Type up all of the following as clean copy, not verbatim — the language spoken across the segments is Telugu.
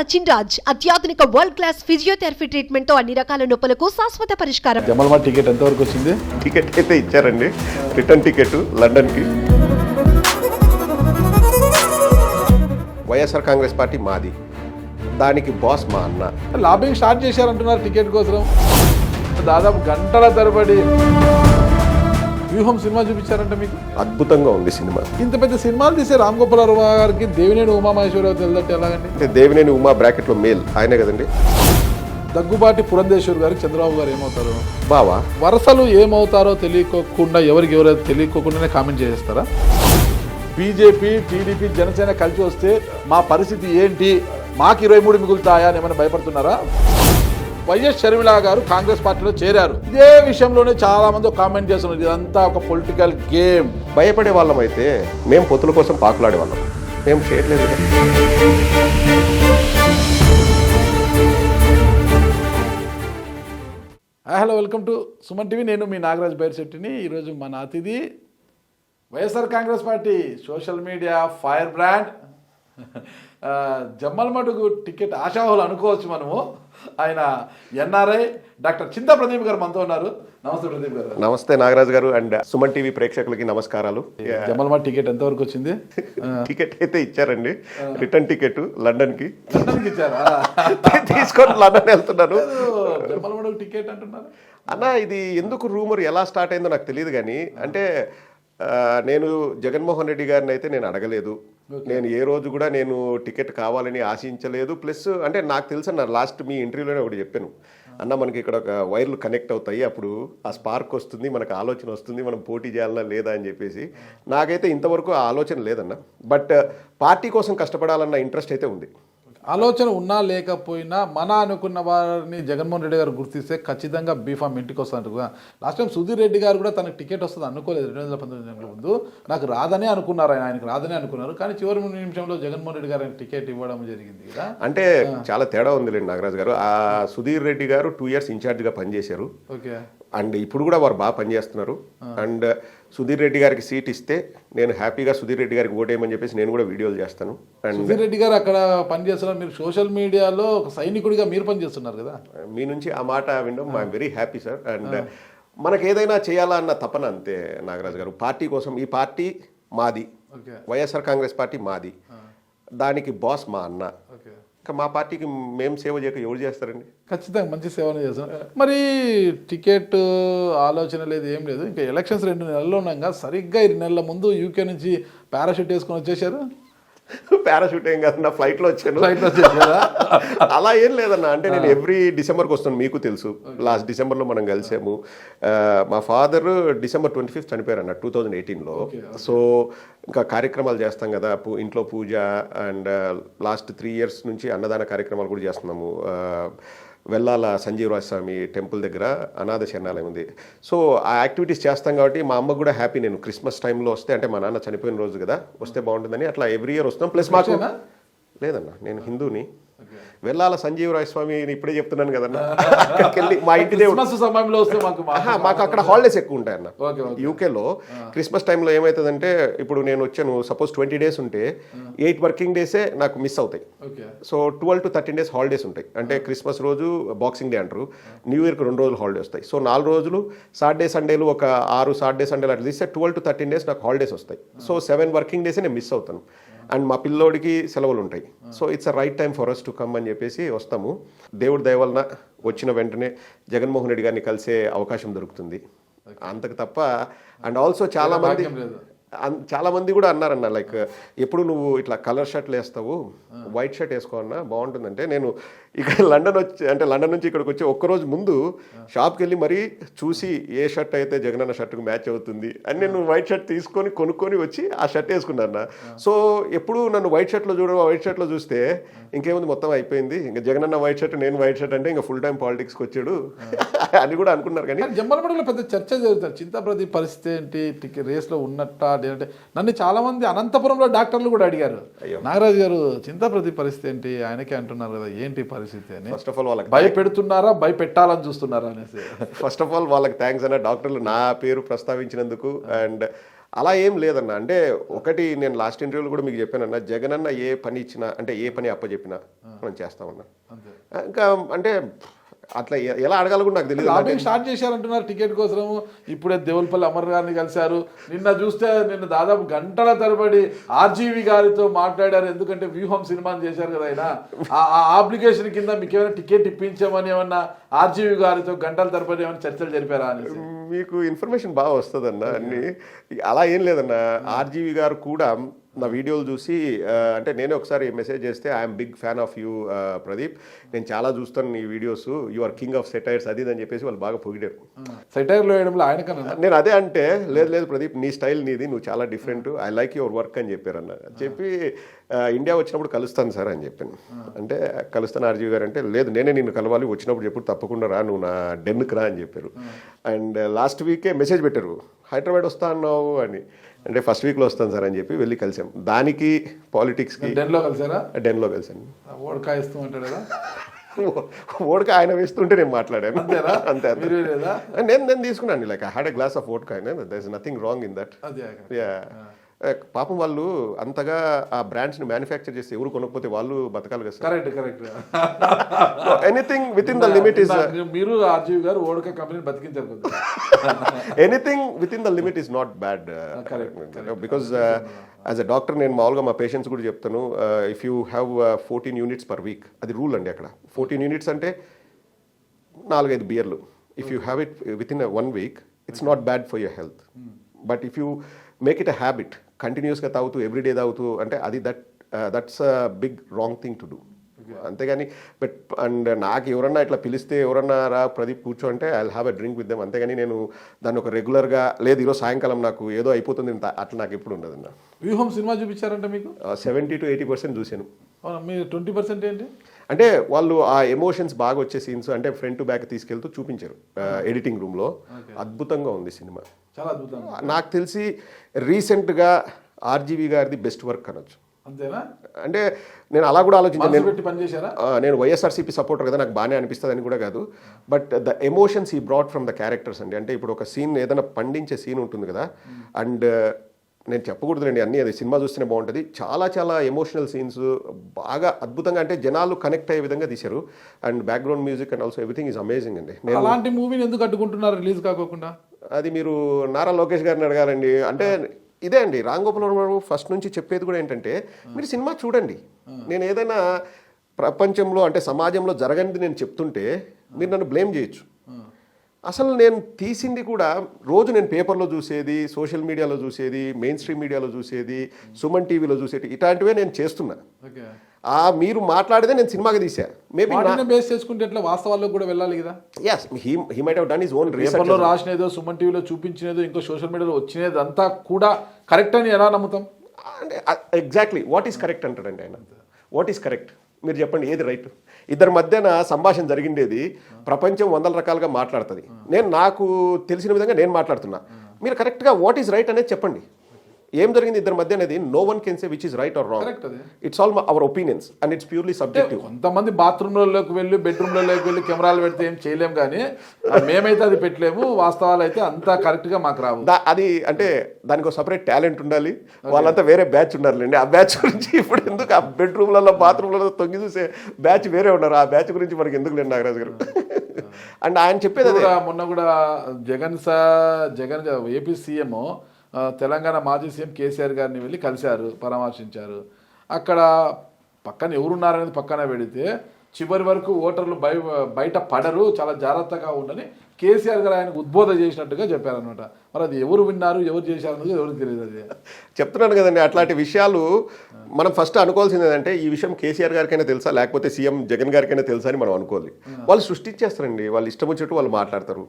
సచిన్ రాజ్ అత్యాధునిక వరల్డ్ క్లాస్ ఫిజియోథెరపీ ట్రీట్మెంట్ తో అన్ని రకాల నొప్పులకు శాశ్వత పరిష్కారం. జమల్మా టికెట్ ఎంతవరకు వచ్చింది? టికెట్ అయితే ఇచ్చారండి, రిటర్న్ టికెట్ లండన్కి. వైఎస్ఆర్ కాంగ్రెస్ పార్టీ మాది, దానికి బాస్ మా అన్న. లాబింగ్ స్టార్ట్ చేశారంటున్నారు టికెట్ కోసం. దాదాపు గంటల తరబడి వ్యూహం సినిమా చూపించారంట మీకు. అద్భుతంగా ఉంది సినిమా. ఇంత పెద్ద సినిమాలు తీసే రామ్ గోపాల్ వర్మ గారికి దేవినేని ఉమామహేశ్వరరావు తెలియదంటే ఎలాగండి? అంటే దేవినేని ఉమా బ్రాకెట్లో మేల్ ఆయనే కదండి. దగ్గుబాటి పురంధేశ్వర్ గారికి చంద్రబాబు గారు ఏమవుతారు? బావా. వరుసలు ఏమవుతారో తెలియకోకుండా ఎవరికి ఎవరైతే తెలియకోకుండానే కామెంట్ చేస్తారా? బీజేపీ, టీడీపీ, జనసేన కలిసి వస్తే మా పరిస్థితి ఏంటి, మాకు 23 మిగులుతాయా అని ఏమైనా భయపడుతున్నారా? వైఎస్ షర్మిల గారు కాంగ్రెస్ పార్టీలో చేరారు. ఇదే విషయంలోనే చాలా మంది కామెంట్ చేస్తున్నారు, ఇదంతా ఒక పొలిటికల్ గేమ్. భయపడే వాళ్ళం అయితే మేము పొత్తుల కోసం పాకులాడే వాళ్ళం, మేము చేయట్లేదు. Hello, welcome to Suman TV. నేను మీ నాగరాజ్ బైర్శెట్టిని. ఈరోజు మన అతిథి YSR Congress party social media fire brand, Jammalamadugu ticket ఆశావాహులు అనుకోవచ్చు మనము. ఆయన ఎన్ఆర్ఐ డాక్టర్ చింతా ప్రదీప్ గారు మనతో ఉన్నారు. నమస్తే ప్రదీప్ గారు. నమస్తే నాగరాజు గారు అండ్ సుమన్ టీవీ ప్రేక్షకులకి నమస్కారాలు. జమ్మలమడుగు టికెట్ ఎంతవరకు వచ్చింది? టికెట్ అయితే ఇచ్చారండి, రిటర్న్ టికెట్ లండన్కి. లండన్కి ఇచ్చారా? తీసుకొని లండన్ వెళ్తున్నాను. జమ్మలమడుగు టికెట్ అంటున్నారు అన్న. ఇది ఎందుకు రూమర్ ఎలా స్టార్ట్ అయిందో నాకు తెలియదు, కానీ అంటే నేను జగన్మోహన్ రెడ్డి గారిని అయితే నేను అడగలేదు. నేను ఏ రోజు కూడా నేను టికెట్ కావాలని ఆశించలేదు. ప్లస్ అంటే నాకు తెలుసు అన్న, లాస్ట్ మీ ఇంటర్వ్యూలోనే ఒకటి చెప్పాను అన్న, మనకి ఇక్కడ ఒక వైర్లు కనెక్ట్ అవుతాయి, అప్పుడు ఆ స్పార్క్ వస్తుంది, మనకు ఆలోచన వస్తుంది, మనం పోటీ చేయాలన్నా లేదా అని చెప్పేసి. నాకైతే ఇంతవరకు ఆ ఆలోచన లేదన్న. బట్ పార్టీ కోసం కష్టపడాలన్న ఇంట్రెస్ట్ అయితే ఉంది. ఆలోచన ఉన్నా లేకపోయినా మన అనుకున్న వారిని జగన్మోహన్ రెడ్డి గారు గుర్తిస్తే ఖచ్చితంగా బీఫామ్ ఇంటికి వస్తుంటారు కదా. లాస్ట్ టైం సుధీర్ రెడ్డి గారు కూడా తనకు టికెట్ వస్తుంది అనుకోలేదు. 2019 ముందు నాకు రాదనే అనుకున్నారు, ఆయనకు రాదనే అనుకున్నారు. కానీ చివరి నిమిషంలో జగన్మోహన్ రెడ్డి గారు టికెట్ ఇవ్వడం జరిగింది కదా. అంటే చాలా తేడా ఉందిలేండి నాగరాజు గారు. ఆ సుధీర్ రెడ్డి గారు 2 years ఇన్ఛార్జ్గా పనిచేశారు. ఓకే. అండ్ ఇప్పుడు కూడా వారు బాగా పనిచేస్తున్నారు. అండ్ సుధీర్ రెడ్డి గారికి సీట్ ఇస్తే నేను హ్యాపీగా సుధీర్ రెడ్డి గారికి ఓటేయమని చెప్పేసి నేను కూడా వీడియోలు చేస్తాను. అండ్ సుధీర్ రెడ్డి గారు అక్కడ పనిచేస్తున్నారు, మీరు సోషల్ మీడియాలో ఒక సైనికుడిగా మీరు పనిచేస్తున్నారు కదా. మీ నుంచి ఆ మాట వినడం I'm very happy sir. And మనకు ఏదైనా చేయాలా అన్న తపన అంతే నాగరాజు గారు. పార్టీ కోసం, ఈ పార్టీ మాది, వైఎస్ఆర్ కాంగ్రెస్ పార్టీ మాది, దానికి బాస్ మా అన్న. ఇంకా మా పార్టీకి మేము సేవ చేయక ఎవరు చేస్తారండి? ఖచ్చితంగా మంచి సేవనే చేస్తాం. మరి టికెట్ ఆలోచన లేదు, ఏం లేదు. ఇంకా ఎలక్షన్స్ 2 నెలల్లో ఉండగా సరిగ్గా 2 నెలల ముందు యూకే నుంచి పారాషూట్ వేసుకొని వచ్చేసారు. పారాషూట్ ఏం కాదన్న, ఫ్లైట్లో వచ్చాను. ఫ్లైట్లో వచ్చేసారా? అలా ఏం లేదన్న. అంటే నేను ఎవ్రీ డిసెంబర్కి వస్తాను, మీకు తెలుసు. లాస్ట్ డిసెంబర్లో మనం కలిసాము. మా ఫాదర్ December 25th చనిపోయారన్న 2018లో. సో ఇంకా కార్యక్రమాలు చేస్తాం కదా, ఇంట్లో పూజ. అండ్ లాస్ట్ 3 years నుంచి అన్నదాన కార్యక్రమాలు కూడా చేస్తున్నాము. వెల్లాల సంజీవరాజ స్వామి టెంపుల్ దగ్గర అనాథ శరణాలయం ఉంది. సో ఆ యాక్టివిటీస్ చేస్తాం కాబట్టి మా అమ్మకు కూడా హ్యాపీ. నేను క్రిస్మస్ టైంలో వస్తే, అంటే మా నాన్న చనిపోయిన రోజు కదా, వస్తే బాగుంటుందని అట్లా ఎవ్రీ ఇయర్ వస్తాం. ప్లస్ మాకు లేదన్న, నేను హిందూని. వెల్లాల సంజీవరాయ స్వామి ఇప్పుడే చెప్తున్నాను కదన్నా. అక్కడికి వెళ్ళి మా ఇంటి దేవుడు సమయంలో వస్తే మాకు అక్కడ హాలిడేస్ ఎక్కువ ఉంటాయన్న. యూకేలో క్రిస్మస్ టైంలో ఏమవుతుందంటే, ఇప్పుడు నేను వచ్చాను, సపోజ్ 20 days ఉంటే 8 working days నాకు మిస్ అవుతాయి. సో 12 to 13 days హాలిడేస్ ఉంటాయి. అంటే క్రిస్మస్ రోజు బాక్సింగ్ డే అంటారు, న్యూ ఇయర్కి 2 రోజులు హాలిడే వస్తాయి. సో 4 రోజులు సాటర్డే సండేలు, ఒక 6 సాటర్డే సండేలు అట్లా తీస్తే 12 to 13 days నాకు హాలిడేస్ వస్తాయి. సో 7 working days నేను మిస్ అవుతాను. అండ్ మా పిల్లోడికి సెలవులు ఉంటాయి. So it's a right time for us to come అని చెప్పేసి వస్తాము. దేవుడి దయ వలన వచ్చిన వెంటనే జగన్మోహన్ రెడ్డి గారిని కలిసే అవకాశం దొరుకుతుంది, అంతకు తప్ప. అండ్ ఆల్సో చాలా మంది కూడా అన్నారన్న, లైక్ ఎప్పుడు నువ్వు ఇట్లా కలర్ షర్ట్లు వేస్తావు, వైట్ షర్ట్ వేసుకో అన్నా బాగుంటుందంటే, నేను ఇక్కడ లండన్ నుంచి ఇక్కడికి వచ్చి ఒక్కరోజు ముందు షాప్కి వెళ్ళి మరీ చూసి ఏ షర్ట్ అయితే జగనన్న షర్ట్కు మ్యాచ్ అవుతుంది అని నేను వైట్ షర్ట్ కొనుక్కొని వచ్చి ఆ షర్ట్ వేసుకున్నాను. సో ఎప్పుడు నన్ను వైట్ షర్ట్లో చూస్తే ఇంకేముంది, మొత్తం అయిపోయింది, ఇంకా జగనన్న వైట్ షర్ట్, నేను వైట్ షర్ట్ అంటే ఇంకా ఫుల్ టైం పాలిటిక్స్కి వచ్చాడు అని కూడా అనుకున్నారు. కానీ జమ్మలమడుగులో పెద్ద చర్చ జరుగుతుంది, చింతా ప్రదీప్ పరిస్థితి ఏంటి, రేస్లో ఉన్నట్ట అంటే. నన్ను చాలా మంది అనంతపురంలో డాక్టర్లు కూడా అడిగారు, నాగరాజు గారు చింతా ప్రదీప్ పరిస్థితి ఏంటి, ఆయనకే అంటున్నారు కదా, ఏంటి పరిస్థితి అని. ఫస్ట్ ఆఫ్ ఆల్ వాళ్ళకి భయపెడుతున్నారా, భయపెట్టాలని చూస్తున్నారా అనేసి. ఫస్ట్ ఆఫ్ ఆల్ వాళ్ళకి థ్యాంక్స్ అన్న, డాక్టర్లు నా పేరు ప్రస్తావించినందుకు. అండ్ అలా ఏం లేదన్న. అంటే ఒకటి నేను లాస్ట్ ఇంటర్వ్యూలో కూడా మీకు చెప్పానన్న, జగన్ అన్న ఏ పని ఇచ్చినా అంటే ఏ పని అప్పచెప్పినా మనం చేస్తామన్నా. ఇంకా అంటే అట్లా ఎలా అడగాలి కూడా నాకు తెలియదు. లాబింగ్ స్టార్ట్ చేశారంటున్నారు టికెట్ కోసం. ఇప్పుడే దేవులపల్లి అమర్ గారిని కలిశారు. నిన్న దాదాపు గంటల తరబడి ఆర్జీవి గారితో మాట్లాడారు. ఎందుకంటే వ్యూహం సినిమాని చేశారు కదా ఆయన. ఆ అప్లికేషన్ కింద మీకు ఏమైనా టికెట్ ఇప్పించామని ఏమన్నా ఆర్జీవి గారితో గంటల తరబడి ఏమైనా చర్చలు జరిపారా అని. మీకు ఇన్ఫర్మేషన్ బాగా వస్తుందన్న. అన్ని అలా ఏం లేదన్న. ఆర్జీవి గారు కూడా నా వీడియోలు చూసి అంటే నేనే ఒకసారి మెసేజ్ చేస్తే I'm big fan of you Pradeep, నేను చాలా చూస్తాను నీ videos, you are king of satires అది అని చెప్పేసి వాళ్ళు బాగా పొగిడారు. సెటైర్లో వేయడంలో ఆయన కన్నా నేను అదే అంటే లేదు ప్రదీప్ నీ స్టైల్ నీది, నువ్వు చాలా different, I like your work అని చెప్పారన్న. చెప్పి ఇండియా వచ్చినప్పుడు కలుస్తాను సార్ అని చెప్పాను. అంటే కలుస్తాను ఆర్జీవి గారు అంటే లేదు నేనే నిన్ను కలవాలి, వచ్చినప్పుడు చెప్పు తప్పకుండా రా, నువ్వు నా డెన్కి రా అని చెప్పారు. అండ్ లాస్ట్ వీకే మెసేజ్ పెట్టారు హైదరాబాద్ వస్తా అన్నావు అని. అంటే ఫస్ట్ వీక్లో వస్తాను సార్ అని చెప్పి వెళ్ళి కలిసాం. దానికి పాలిటిక్స్కి డెన్లో కలిసారా? డెన్లో కలిసాను. ఓడకాయ ఇస్తూ ఉంటాడు కదా, ఓడక ఆయన వేస్తుంటే నేను మాట్లాడాను అంతే. నేను తీసుకున్నాను like I had a glass of vodka, there is nothing wrong in that. Yeah పాపం వాళ్ళు అంతగా ఆ బ్రాండ్స్ ని మ్యానుఫ్యాక్చర్ చేస్తే ఎవరు కొనకపోతే వాళ్ళు బతకాలి కదా. Correct. Anything within the limit is. మీరు ఆర్జీవి గారు ఓడక కంపెనీ బతికించారు. Anything within the limit is not bad. Because as a doctor నేను మామూలుగా మా పేషెంట్స్ కూడా చెప్తాను, if you have 14 units per week, అది రూల్ అండి అక్కడ. 14 యూనిట్స్ అంటే 4-5 బియర్లు. If you have it within 1 week it's not bad for your health. But if you make it a habit, కంటిన్యూస్గా తాగుతూ ఎవ్రీడే తాగుతూ అంటే అది that's a big wrong thing to do. అంతేగాని అండ్ నాకు ఎవరన్నా ఇట్లా పిలిస్తే ఎవరన్నా రా ప్రదీప్ కూర్చో అంటే I will have a drink with them. అంతేగాని నేను దాన్ని ఒక రెగ్యులర్గా లేదు ఈరోజు సాయంకాలం నాకు ఏదో అయిపోతుంది అట్లా నాకు ఎప్పుడు ఉండదు. వ్యూహం సినిమా చూపించారంటే మీకు 70 to 80% చూశాను. మీరు 20% ఏంటి అంటే వాళ్ళు ఆ ఎమోషన్స్ బాగా వచ్చే సీన్స్ అంటే ఫ్రంట్ టు బ్యాక్ తీసుకెళ్తూ చూపించారు ఎడిటింగ్ రూమ్లో. అద్భుతంగా ఉంది సినిమా, చాలా అద్భుతంగా. నాకు తెలిసి రీసెంట్గా ఆర్జీవి గారిది బెస్ట్ వర్క్ అనొచ్చు. అంతేనా? అంటే నేను అలా కూడా ఆలోచించాను. నేను వైఎస్ఆర్సీపీ సపోర్టర్ కదా, నాకు బాగానే అనిపిస్తుంది అని కూడా కాదు. బట్ ద ఎమోషన్స్ ఈ బ్రాట్ ఫ్రమ్ ద క్యారెక్టర్స్ అండి. అంటే ఇప్పుడు ఒక సీన్ ఏదైనా పండించే సీన్ ఉంటుంది కదా, అండ్ నేను చెప్పకూడదులేండి అన్నీ, అది సినిమా చూస్తేనే బాగుంటుంది. చాలా చాలా ఎమోషనల్ సీన్స్ బాగా అద్భుతంగా అంటే జనాలు కనెక్ట్ అయ్యే విధంగా తీశారు. And background music and also everything is amazing అండి. అలాంటి మూవీని ఎందుకు అడ్డుకుంటున్నారు రిలీజ్ కాకుండా? అది మీరు నారా లోకేష్ గారిని అడగాలండి. అంటే ఇదే అండి రామ్ గోపాల్ వర్మ గారు ఫస్ట్ నుంచి చెప్పేది కూడా ఏంటంటే మీరు సినిమా చూడండి. నేను ఏదైనా ప్రపంచంలో అంటే సమాజంలో జరగనిది నేను చెప్తుంటే మీరు నన్ను బ్లేమ్ చేయొచ్చు. అసలు నేను తీసింది కూడా రోజు నేను పేపర్లో చూసేది, సోషల్ మీడియాలో చూసేది, మెయిన్ స్ట్రీమ్ మీడియాలో చూసేది, సుమన్ టీవీలో చూసేది, ఇట్లాంటివే నేను చేస్తున్నా. మీరు మాట్లాడితే నేను సినిమాగా తీసా. మేబీ బేస్ చేసుకుంటే ఎట్లా వాస్తవాల్లో కూడా వెళ్ళాలి కదా. yes he might have done his own research. పేపర్లో రాసినదో సుమన్ టీవీలో చూపించినదో ఇంకో సోషల్ మీడియాలో వచ్చినది అంతా కూడా కరెక్ట్ అని ఎలా నమ్ముతాం? అంటే ఎగ్జాక్ట్లీ వాట్ ఈస్ కరెక్ట్ అంటాడండి ఆయన. వాట్ ఈస్ కరెక్ట్ మీరు చెప్పండి, ఏది రైట్? ఇద్దరి మధ్యన సంభాషణ జరిగిండేది ప్రపంచం 100 రకాలుగా మాట్లాడుతుంది. నేను నాకు తెలిసిన విధంగా నేను మాట్లాడుతున్నా. మీరు కరెక్ట్గా వాట్ ఈస్ రైట్ అనేది చెప్పండి. ఏం జరిగింది ఇద్దరి మధ్య అనేది no one can say which is right or wrong. It's all our opinions and it's purely subjective. కొంతమంది బాత్రూమ్లలోకి వెళ్ళి బెడ్రూమ్లలోకి వెళ్ళి కెమెరాలు పెడితే ఏం చేయలేము, కానీ మేమైతే అది పెట్టలేము. వాస్తవాలు అయితే అంతా కరెక్ట్గా మాకు రావు. అది అంటే దానికి ఒక సపరేట్ టాలెంట్ ఉండాలి. వాళ్ళంతా వేరే బ్యాచ్ ఉండాలండి. ఆ బ్యాచ్ గురించి ఇప్పుడు ఎందుకు ఆ బెడ్రూమ్లలో బాత్రూమ్లలో తొంగి చూసే బ్యాచ్ వేరే ఉన్నారు. ఆ బ్యాచ్ గురించి మనకి ఎందుకు లేండి నాగరాజు గారు. అండ్ ఆయన చెప్పేది మొన్న కూడా జగన్ ఏపీ సీఎం తెలంగాణ మాజీ సీఎం కేసీఆర్ గారిని వెళ్ళి కలిశారు, పరామర్శించారు. అక్కడ పక్కన ఎవరున్నారనేది పక్కన పెడితే చివరి వరకు ఓటర్లు బయట పడరు, చాలా జాగ్రత్తగా ఉండని కేసీఆర్ గారు ఆయనకు ఉద్బోధన చేసినట్టుగా చెప్పారనమాట. మరి అది ఎవరు విన్నారు, ఎవరు చేశారు అనేది ఎవరికి తెలియదు. అది చెప్తున్నాను కదండి. అట్లాంటి విషయాలు మనం ఫస్ట్ అనుకోవాల్సింది ఏంటంటే ఈ విషయం కేసీఆర్ గారికైనా తెలుసా లేకపోతే సీఎం జగన్ గారికైనా తెలుసా అని మనం అనుకోవాలి. వాళ్ళు సృష్టించేస్తారండి, వాళ్ళు ఇష్టం వచ్చినట్టు వాళ్ళు మాట్లాడతారు.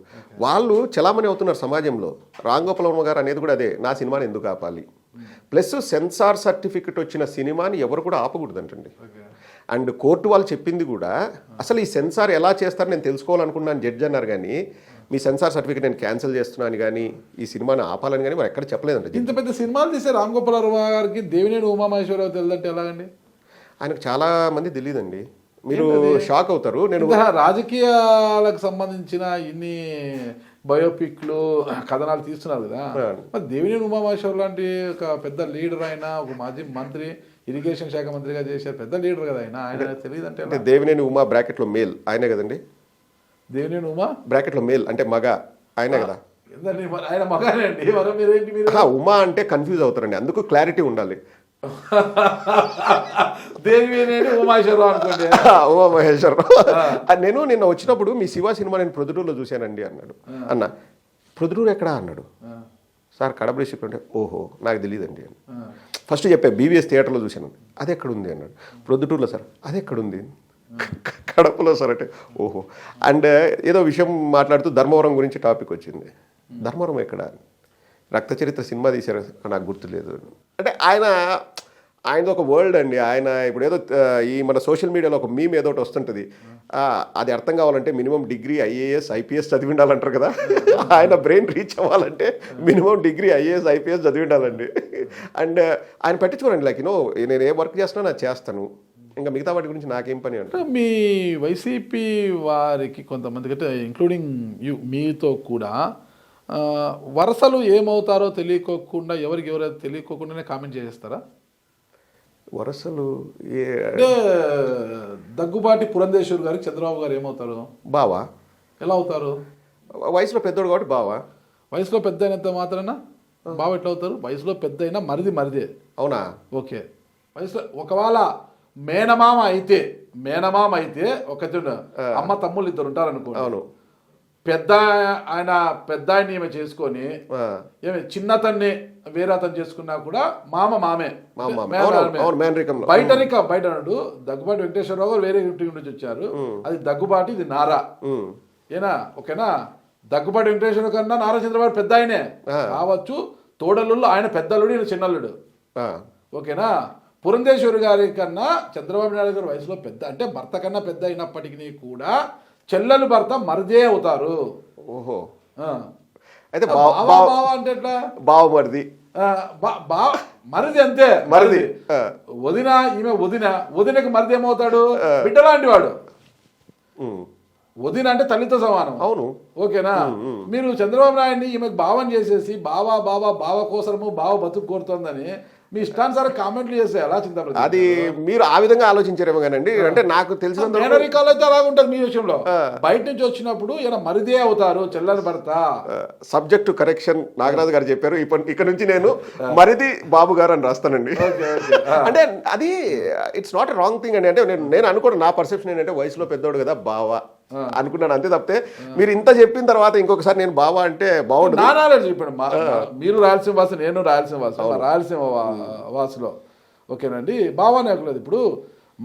వాళ్ళు చలామణి అవుతున్నారు సమాజంలో. రామ్ గోపాల్ వర్మ గారు అనేది కూడా అదే, నా సినిమాని ఎందుకు ఆపాలి. ప్లస్ సెన్సార్ సర్టిఫికెట్ వచ్చిన సినిమాని ఎవరు కూడా ఆపకూడదంటండి. అండ్ కోర్టు వాళ్ళు చెప్పింది కూడా అసలు ఈ సెన్సార్ ఎలా చేస్తారని నేను తెలుసుకోవాలనుకున్నాను జడ్జి అన్నారు, కానీ మీ సెన్సార్ సర్టిఫికేట్ నేను క్యాన్సిల్ చేస్తున్నాను కానీ ఈ సినిమాని ఆపాలని కానీ మరి ఎక్కడ చెప్పలేదండి. ఇంత పెద్ద సినిమాలు తీసే రామ్ గోపాల్ వర్మ గారికి దేవినేని ఉమామహేశ్వరరావు తెలియదంటే ఎలాగండి? ఆయనకు చాలా మంది తెలియదండి, మీరు షాక్ అవుతారు. నేను రాజకీయాలకు సంబంధించిన ఇన్ని బయోపిక్లు కథనాలు తీస్తున్నారు కదా. మరి దేవినేని ఉమామహేశ్వర్ లాంటి ఒక పెద్ద లీడర్, ఆయన ఒక మాజీ మంత్రి, ఇరిగేషన్ శాఖ మంత్రిగా చేశారు, పెద్ద లీడర్ కదా ఆయన తెలియదు అంటే దేవినేని ఉమా బ్రాకెట్లో మేల్ ఆయనే కదండి. దేవినేని ఉమా బ్రాకెట్లో మేల్ అంటే మగ ఆయనే కదా. ఆయన మగానే అండి. మరి మీరేంటి మీరు ఉమా అంటే కన్ఫ్యూజ్ అవుతారండి, అందుకు క్లారిటీ ఉండాలి. దేవినేని ఉమామహేశ్వరరావు అనుకోండి. ఉమామహేశ్వరరావు. నేను నిన్న వచ్చినప్పుడు మీ శివ సినిమా నేను ప్రొద్దుటూరులో చూశానండి అన్నాడు. అన్న ప్రొద్దుటూరు ఎక్కడా అన్నాడు. సార్ కడప డిస్ట్రిక్ట్ అంటే ఓహో నాకు తెలియదండి అని ఫస్ట్ చెప్పా. బీవీఎస్ థియేటర్లో చూశాను. అది ఎక్కడుంది అన్నాడు. ప్రొద్దుటూరులో సార్. అది ఎక్కడుంది. కడపలో సార్ అంటే ఓహో. అండ్ ఏదో విషయం మాట్లాడుతూ ధర్మవరం గురించి టాపిక్ వచ్చింది. ధర్మవరం ఎక్కడ, రక్త చరిత్ర సినిమా తీశారు నాకు గుర్తులేదు అంటే ఆయన ఒక వరల్డ్ అండి. ఆయన ఇప్పుడు ఏదో ఈ మన సోషల్ మీడియాలో ఒక మీమ్ ఏదో ఒకటి వస్తుంటుంది, అది అర్థం కావాలంటే మినిమం డిగ్రీ ఐఏఎస్ ఐపీఎస్ చదివి ఉండాలంటారు కదా. ఆయన బ్రెయిన్ రీచ్ అవ్వాలంటే మినిమం డిగ్రీ ఐఏఎస్ ఐపీఎస్ చదివి ఉండాలండి. అండ్ ఆయన పట్టించుకోనండి, లైక్ నేను ఏ వర్క్ చేస్తున్నా నాకు చేస్తాను, ఇంకా మిగతా వాటి గురించి నాకేం పని అంటే. మీ వైసీపీ వారికి కొంతమందికి అంటే ఇంక్లూడింగ్ మీతో కూడా వరుసలు ఏమవుతారో తెలియకోకుండా ఎవరైతే తెలియకోకుండానే కామెంట్ చేసేస్తారా? వరుసలు అంటే దగ్గుబాటి పురంధేశ్వర్ గారికి చంద్రబాబు గారు ఏమవుతారు? బావా. ఎలా అవుతారు? వయసులో పెద్దోడు కాబట్టి బావా. వయసులో పెద్ద అయినంత మాత్రాన బావ ఎట్లా అవుతారు? వయసులో పెద్ద అయినా మరిదే. అవునా? ఓకే. వయసులో ఒకవేళ మేనమామ అయితే ఒక అమ్మ తమ్ముళ్ళు ఇద్దరు ఉంటారనుకో. అవును. పెద్ద ఆయన ఈమె చేసుకొని చిన్నతన్ని వేరే అతను చేసుకున్నా కూడా మామే. బయట అన్నాడు దగ్గుబాటి వెంకటేశ్వరరావు గారు వేరే ఇంటి నుంచి వచ్చారు, అది దగ్గుబాటి, ఇది నారా. ఓకేనా? దగ్గుబాటి వెంకటేశ్వర కన్నా నారా చంద్రబాబు పెద్ద ఆయనే కావచ్చు, తోడల్లుడు ఆయన పెద్దల్లుడు, ఈయన చిన్నల్లుడు. ఓకేనా? పురంధేశ్వరి గారి కన్నా చంద్రబాబు నాయుడు గారి వయసులో పెద్ద, అంటే భర్త కన్నా పెద్ద అయినప్పటికీ కూడా చెల్లెలు భర్త మరిదే అవుతారు. ఓహో. అయితే బావ అంటే ఎట్లా? బావ మరిది, మరిది అంతే. మరిది వదిన, ఈమె వదినకి మరిది ఏమవుతాడు? బిడ్డ లాంటి వాడు. వదిన అంటే తల్లితో సమానం. అవును. ఓకేనా? మీరు చంద్రబాబు నాయుడిని ఈమెకు భావం చేసేసి బావ కోసము బావ బతుకు కోరుతోందని మీ ఇష్టానుసారం కామెంట్లు చేస్తే ఎలా చింత? అది మీరు ఆ విధంగా ఆలోచించారేమో కానండి. అంటే నాకు తెలిసినంత మేనరికాలు అయితే అలాగ ఉంటుంది మీ విషయంలో. బయట నుంచి వచ్చినప్పుడు ఈయన మరిదే అవుతారు, చెల్లెలు భర్త. సబ్జెక్టు కరెక్షన్ నాగరాజు గారు చెప్పారు. ఇక్కడ నుంచి నేను మరిది బాబు గారు అని రాస్తానండి. అంటే అది it's not a wrong thing అండి. అంటే నేను అనుకోను, నా పర్సెప్షన్ ఏంటంటే వయసులో పెద్దోడు కదా బావ అనుకున్నాను, అంతే తప్పితే మీరు ఇంత చెప్పిన తర్వాత ఇంకొకసారి నేను బావా అంటే బాగుంటుంది. నానాలు చెప్పాడు. మీరు రాయలసీమ వాసు, నేను రాయలసీమ వాసు, రాయలసీమ వాసులో. ఓకేనండి? బావానే లేదు. ఇప్పుడు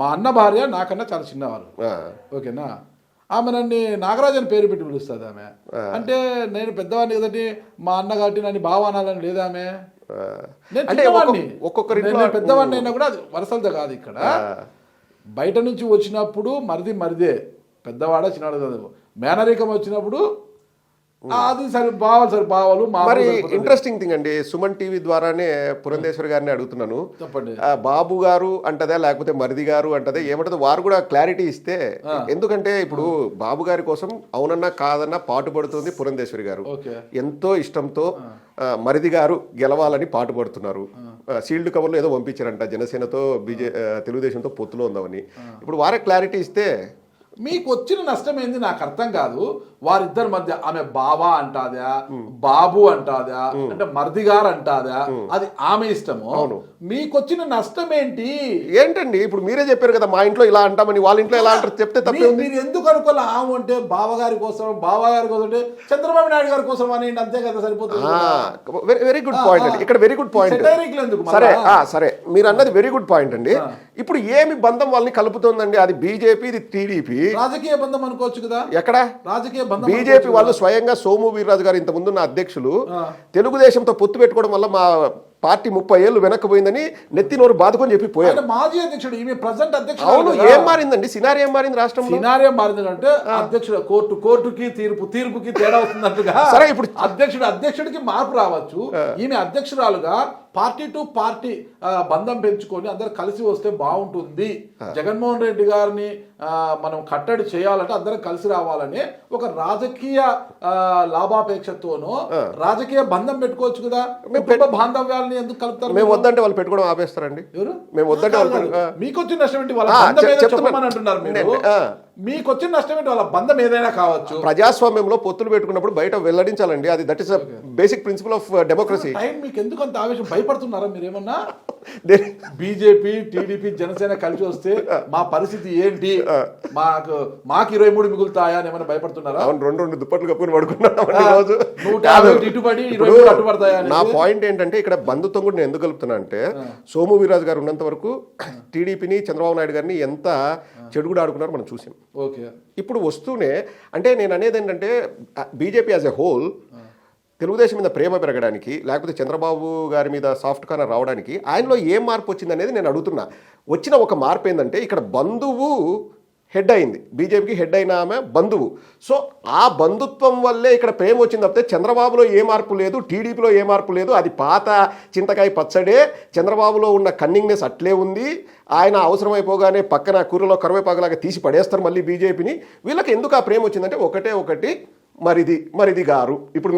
మా అన్న భార్య నాకన్నా చాలా చిన్నవారు. ఓకేనా? ఆమె నన్ను నాగరాజు అని పేరు పెట్టి పిలుస్తుంది. ఆమె అంటే నేను పెద్దవాడిని కదండి, మా అన్న కాబట్టి నన్ను బావ అనాలని లేదా ఆమె. నేను పెద్దవాడిని అయినా కూడా అది వరసలతో కాదు. ఇక్కడ బయట నుంచి వచ్చినప్పుడు మరిదే, పెద్దవాడ చిన్నవాడు కాదు. మేనరికం వచ్చినప్పుడు అది బావలు. మరి ఇంట్రెస్టింగ్ థింగ్ అండి, సుమన్ టీవీ ద్వారానే పురంధేశ్వరి గారిని అడుగుతున్నాను, చెప్పండి, బాబు గారు అంటదా లేకపోతే మరిది గారు అంటదా ఏమంటదో వారు కూడా క్లారిటీ ఇస్తే. ఎందుకంటే ఇప్పుడు బాబు గారి కోసం అవునన్నా కాదన్నా పాటుపడుతుంది పురంధేశ్వరి గారు. ఎంతో ఇష్టంతో మరిది గారు గెలవాలని పాటుపడుతున్నారు. సీల్డ్ కవర్లో ఏదో పంపించారంట, జనసేనతో తెలుగుదేశంతో పొత్తులో ఉందామని. ఇప్పుడు వారే క్లారిటీ ఇస్తే మీకు వచ్చిన నష్టం ఏంది నాకు అర్థం కాదు. వారిద్దరి మధ్య ఆమె బావా అంటాదా, బాబు అంటాదా, అంటే మరిది గారు అంటాదా, అది ఆమె ఇష్టము. మీకు వచ్చిన నష్టం ఏంటండి? ఇప్పుడు మీరే చెప్పారు కదా మా ఇంట్లో ఇలా అంటామని, వాళ్ళ ఇంట్లో ఎలా అంటారు చెప్తే తప్పే. మీరు ఎందుకు అనుకోవాలి? ఆమె అంటే బావగారి కోసం అంటే చంద్రబాబు నాయుడు గారి కోసం అని అంతే కదా, సరిపోతుంది. వెరీ గుడ్ పాయింట్ అండి. ఇక్కడ వెరీ గుడ్ పాయింట్. సరే మీరు అన్నది వెరీ గుడ్ పాయింట్ అండి. ఇప్పుడు ఏమి బంధం వాళ్ళని కలుపుతోందండి? అది బీజేపీ, ఇది టీడీపీ. రాజకీయ బంధం అనుకోవచ్చు కదా. ఎక్కడ రాజకీయ బంధం? బీజేపీ వాళ్ళు స్వయంగా సోము వీర్రాజు గారు ఇంత ముందున్న అధ్యక్షులు తెలుగుదేశంతో పొత్తు పెట్టుకోవడం వల్ల మా పార్టీ 30 ఏళ్ళు వెనక్కిపోయిందని నెత్తి నోరు బాదుకొని చెప్పి పోయారు. ఆయన మాజీ అధ్యక్షుడు, ఈమె ప్రజెంట్ అధ్యక్షుడు. అవును, ఏం మారిందండి? సినారీ ఏం మారింది రాష్ట్రంలో? సినారియో మారింది అంటే అధ్యక్షుడు కోర్టుకి తీర్పుకి తేడా వస్తున్నట్టుగా. సరే, ఇప్పుడు అధ్యక్షుడికి మార్పు రావచ్చు. ఈమె అధ్యక్షురాలుగా పార్టీ టు పార్టీ బంధం పెంచుకొని అందరు కలిసి వస్తే బాగుంటుంది. జగన్మోహన్ రెడ్డి గారిని మనం కట్టడి చేయాలంటే అందరం కలిసి రావాలని ఒక రాజకీయ లాభాపేక్షతోనో రాజకీయ బంధం పెట్టుకోవచ్చు కదా. బాంధవ్యాలని ఎందుకు కలుపుతారు? మేము వద్దంటే వాళ్ళు పెట్టుకోవడం ఆపేస్తారండి. ఎవరు? మేము వద్దంటే మీకు వచ్చిన నష్టం ఏంటి? వాళ్ళ బంధం ఏదో చెప్పమని అంటున్నారు మీరు. మీకు వచ్చిన నష్టం ఏంటి? వాళ్ళ బంధం ఏదైనా కావచ్చు. ప్రజాస్వామ్యంలో పొత్తులు పెట్టుకున్నప్పుడు బయట వెల్లడించాలండి. అది that is basic principle of democracy. మీకు ఎందుకు అంత ఆవేశం? భయపడుతున్నారా మీరేమన్నా? బీజేపీ టీడీపీ జనసేన కలిసి వస్తే మా పరిస్థితి ఏంటి, మాకు 23 మిగులుతాయా అని ఏమైనా భయపడుతున్నారా? రెండు దుప్పట్లు కప్పుకొని పడుకున్నాను. నా పాయింట్ ఏంటంటే ఇక్కడ బంధుత్వం కూడా నేను ఎందుకు కలుపుతున్నా అంటే, సోము వీర్రాజు గారు ఉన్నంత వరకు టీడీపీని చంద్రబాబు నాయుడు గారిని ఎంత చెడుగుడు ఆడుకున్నారు మనం చూసాం. ఇప్పుడు వస్తూనే అంటే నేను అనేది ఏంటంటే BJP as a whole Telugu Desam మీద ప్రేమ పెరగడానికి, లేకపోతే చంద్రబాబు గారి మీద సాఫ్ట్ కార్నర్ రావడానికి ఆయనలో ఏం మార్పు వచ్చింది అనేది నేను అడుగుతున్నా. వచ్చిన ఒక మార్పు ఏంటంటే ఇక్కడ బంధువు హెడ్ అయింది, బీజేపీకి హెడ్ అయిన ఆమె బంధువు. సో ఆ బంధుత్వం వల్లే ఇక్కడ ప్రేమ వచ్చింది తప్పితే చంద్రబాబులో ఏ మార్పు లేదు, టీడీపీలో ఏ మార్పు లేదు. అది పాత చింతకాయ పచ్చడే. చంద్రబాబులో ఉన్న కన్నింగ్నెస్ అట్లే ఉంది. ఆయన అవసరమైపోగానే పక్కన కూరలో కరివేపాకులాగా తీసి పడేస్తారు మళ్ళీ బీజేపీని. వీళ్ళకి ఎందుకు ఆ ప్రేమ వచ్చిందంటే ఒకటి మరిది గారు ఇప్పుడు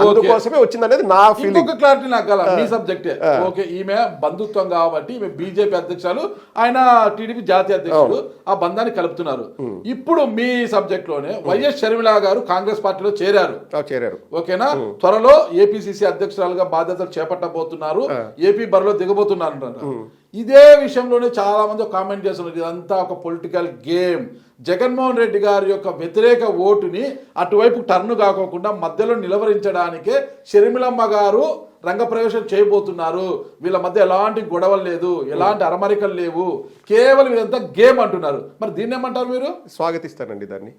అందుకోసమే వచ్చింది అనేది నా ఫీలింగ్. క్లారిటీ నాకు గల మీ సబ్జెక్టే. ఓకే, ఈమె బంధుత్వం కాబట్టి ఈమె బీజేపీ అధ్యక్షులు, ఆయన టీడీపీ జాతీయ అధ్యక్షుడు, ఆ బంధాన్ని కలుపుతున్నారు. ఇప్పుడు మీ సబ్జెక్ట్ లోనే వైఎస్ షర్మిల గారు కాంగ్రెస్ పార్టీలో చేరారు. ఓకేనా? త్వరలో ఏపీసీసీ అధ్యక్షురాలుగా బాధ్యతలు చేపట్టబోతున్నారు. ఏపీ బరిలో దిగబోతున్నారు. ఇదే విషయంలోనే చాలా మంది కామెంట్ చేస్తున్నారు, ఇదంతా ఒక పొలిటికల్ గేమ్. జగన్మోహన్ రెడ్డి గారి యొక్క వ్యతిరేక ఓటుని అటువైపు టర్న్ కాకోకుండా మధ్యలో నిలవరించడానికే షర్మిలమ్మ గారు రంగప్రవేశం చేయబోతున్నారు. వీళ్ళ మధ్య ఎలాంటి గొడవలు లేదు, ఎలాంటి అరమరికలు లేవు, కేవలం ఇదంతా గేమ్ అంటున్నారు. మరి దీన్ని ఏమంటారు మీరు? స్వాగతిస్తానండి దాన్ని.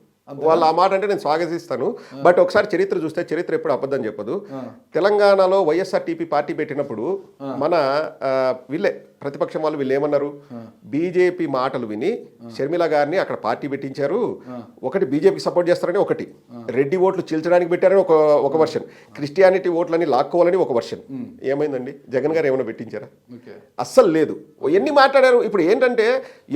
వాళ్ళు ఆ మాట అంటే నేను స్వాగతిస్తాను. బట్ ఒకసారి చరిత్ర చూస్తే చరిత్ర ఎప్పుడు అబద్ధం చెప్పదు. తెలంగాణలో వైఎస్ఆర్టీపీ పార్టీ పెట్టినప్పుడు మన వీళ్ళే ప్రతిపక్షం వాళ్ళు వీళ్ళు ఏమన్నారు, బీజేపీ మాటలు విని షర్మిల గారిని అక్కడ పార్టీ పెట్టించారు. ఒకటి బీజేపీకి సపోర్ట్ చేస్తారని, ఒకటి రెడ్డి ఓట్లు చీల్చడానికి పెట్టారని ఒక వర్షన్, క్రిస్టియానిటీ ఓట్లని లాక్కోవాలని ఒక వర్షన్. ఏమైందండి? జగన్ గారు ఏమైనా పెట్టించారా? అస్సలు లేదు. ఎన్ని మాట్లాడారు. ఇప్పుడు ఏంటంటే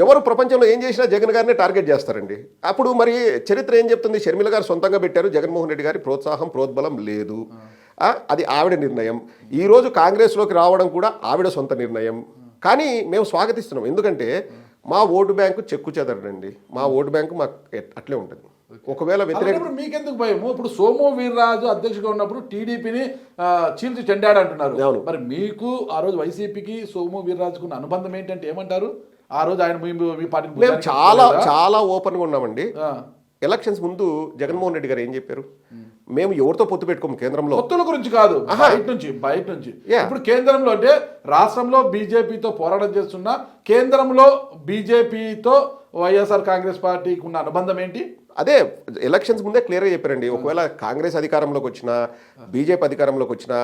ఎవరు ప్రపంచంలో ఏం చేసినా జగన్ గారిని టార్గెట్ చేస్తారండి. అప్పుడు మరి చరిత్ర ఏం చెప్తుంది? షర్మిల గారు సొంతంగా పెట్టారు, జగన్మోహన్ రెడ్డి గారి ప్రోత్సాహం ప్రోద్బలం లేదు. అది ఆవిడ నిర్ణయం. ఈరోజు కాంగ్రెస్లోకి రావడం కూడా ఆవిడ సొంత నిర్ణయం. కానీ మేము స్వాగతిస్తున్నాం. ఎందుకంటే మా ఓటు బ్యాంకు చెక్కు చెదరండి. మా ఓటు బ్యాంకు మాకు అట్లే ఉంటుంది. ఒకవేళ మీకెందుకు భయము? ఇప్పుడు సోము వీర్రాజు అధ్యక్షుడు ఉన్నప్పుడు టీడీపీని చీల్చి చెండాడు అంటున్నారు. మరి మీకు ఆ రోజు వైసీపీకి సోము వీర్రాజుకు ఉన్న అనుబంధం ఏంటంటే ఏమంటారు? ఆ రోజు ఆయన మీ పార్టీ మేము చాలా ఓపెన్గా ఉన్నామండి. ఎలక్షన్స్ ముందు జగన్మోహన్ రెడ్డి గారు ఏం చెప్పారు? మేము ఎవరితో పొత్తు పెట్టుకోము కేంద్రంలో. పొత్తుల గురించి కాదు, బయట నుంచి. ఇప్పుడు కేంద్రంలో అంటే రాష్ట్రంలో బీజేపీతో పోరాటం చేస్తున్నా, కేంద్రంలో బీజేపీతో వైఎస్ఆర్ కాంగ్రెస్ పార్టీకి ఉన్న అనుబంధం ఏంటి? అదే ఎలక్షన్స్ ముందే క్లియర్గా చెప్పారండి. ఒకవేళ కాంగ్రెస్ అధికారంలోకి వచ్చినా, బీజేపీ అధికారంలోకి వచ్చినా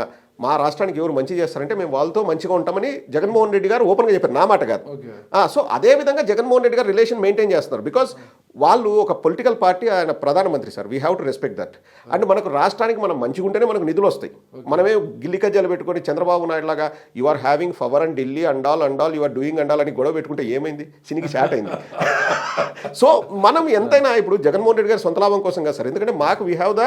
మా రాష్ట్రానికి ఎవరు మంచి చేస్తారంటే మేము వాళ్ళతో మంచిగా ఉంటామని జగన్మోహన్ రెడ్డి గారు ఓపెన్గా చెప్పారు, నా మాట కాదు. సో అదే విధంగా జగన్మోహన్ రెడ్డి గారు రిలేషన్ మెయింటైన్ చేస్తున్నారు. బికాస్ వాళ్ళు ఒక పొలిటికల్ పార్టీ, ఆయన ప్రధానమంత్రి sir. We have to respect that. And మనకు రాష్ట్రానికి మనం మంచిగా ఉంటేనే మనకు నిధులు వస్తాయి. మనమే గిల్లి కజ్జాలు పెట్టుకొని చంద్రబాబు నాయుడు లాగా you are having power and Delhi and all you are doing and all అని గొడవ పెట్టుకుంటే ఏమైంది? సినికి షాట్ అయింది. సో మనం ఎంతైనా ఇప్పుడు జగన్మోహన్ రెడ్డి గారు సొంత లాభం కోసం కాదు సార్. ఎందుకంటే మాకు we have the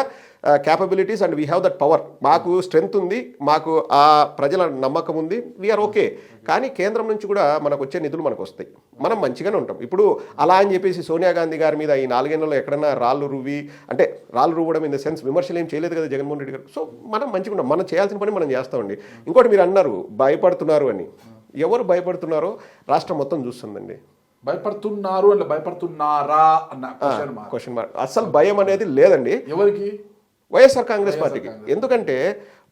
capabilities and we have that power. మాకు స్ట్రెంగ్త్ ఉంది, మాకు ఆ ప్రజల నమ్మకం ఉంది, వీఆర్ ఓకే. కానీ కేంద్రం నుంచి కూడా మనకు వచ్చే నిధులు మనకు వస్తాయి, మనం మంచిగానే ఉంటాం. ఇప్పుడు అలా అని చెప్పేసి సోనియా గాంధీ గారి మీద ఈ 4 ఏళ్లలో ఎక్కడన్నా రాళ్ళు రువ్వడం ఇన్ ద సెన్స్ విమర్శలు ఏం చేయలేదు కదా జగన్మోహన్ రెడ్డి గారు. సో మనం మంచిగా ఉంటాం, మనం చేయాల్సిన పని మనం చేస్తామండి. ఇంకోటి మీరు అన్నారు భయపడుతున్నారు అని. ఎవరు భయపడుతున్నారో రాష్ట్రం మొత్తం చూస్తుందండి. భయపడుతున్నారు అంటే భయపడుతున్నారా అన్న క్వశ్చన్ మార్క్. అసలు భయం అనేది లేదండి. ఎవరికి? వైఎస్ఆర్ కాంగ్రెస్ పార్టీకి. ఎందుకంటే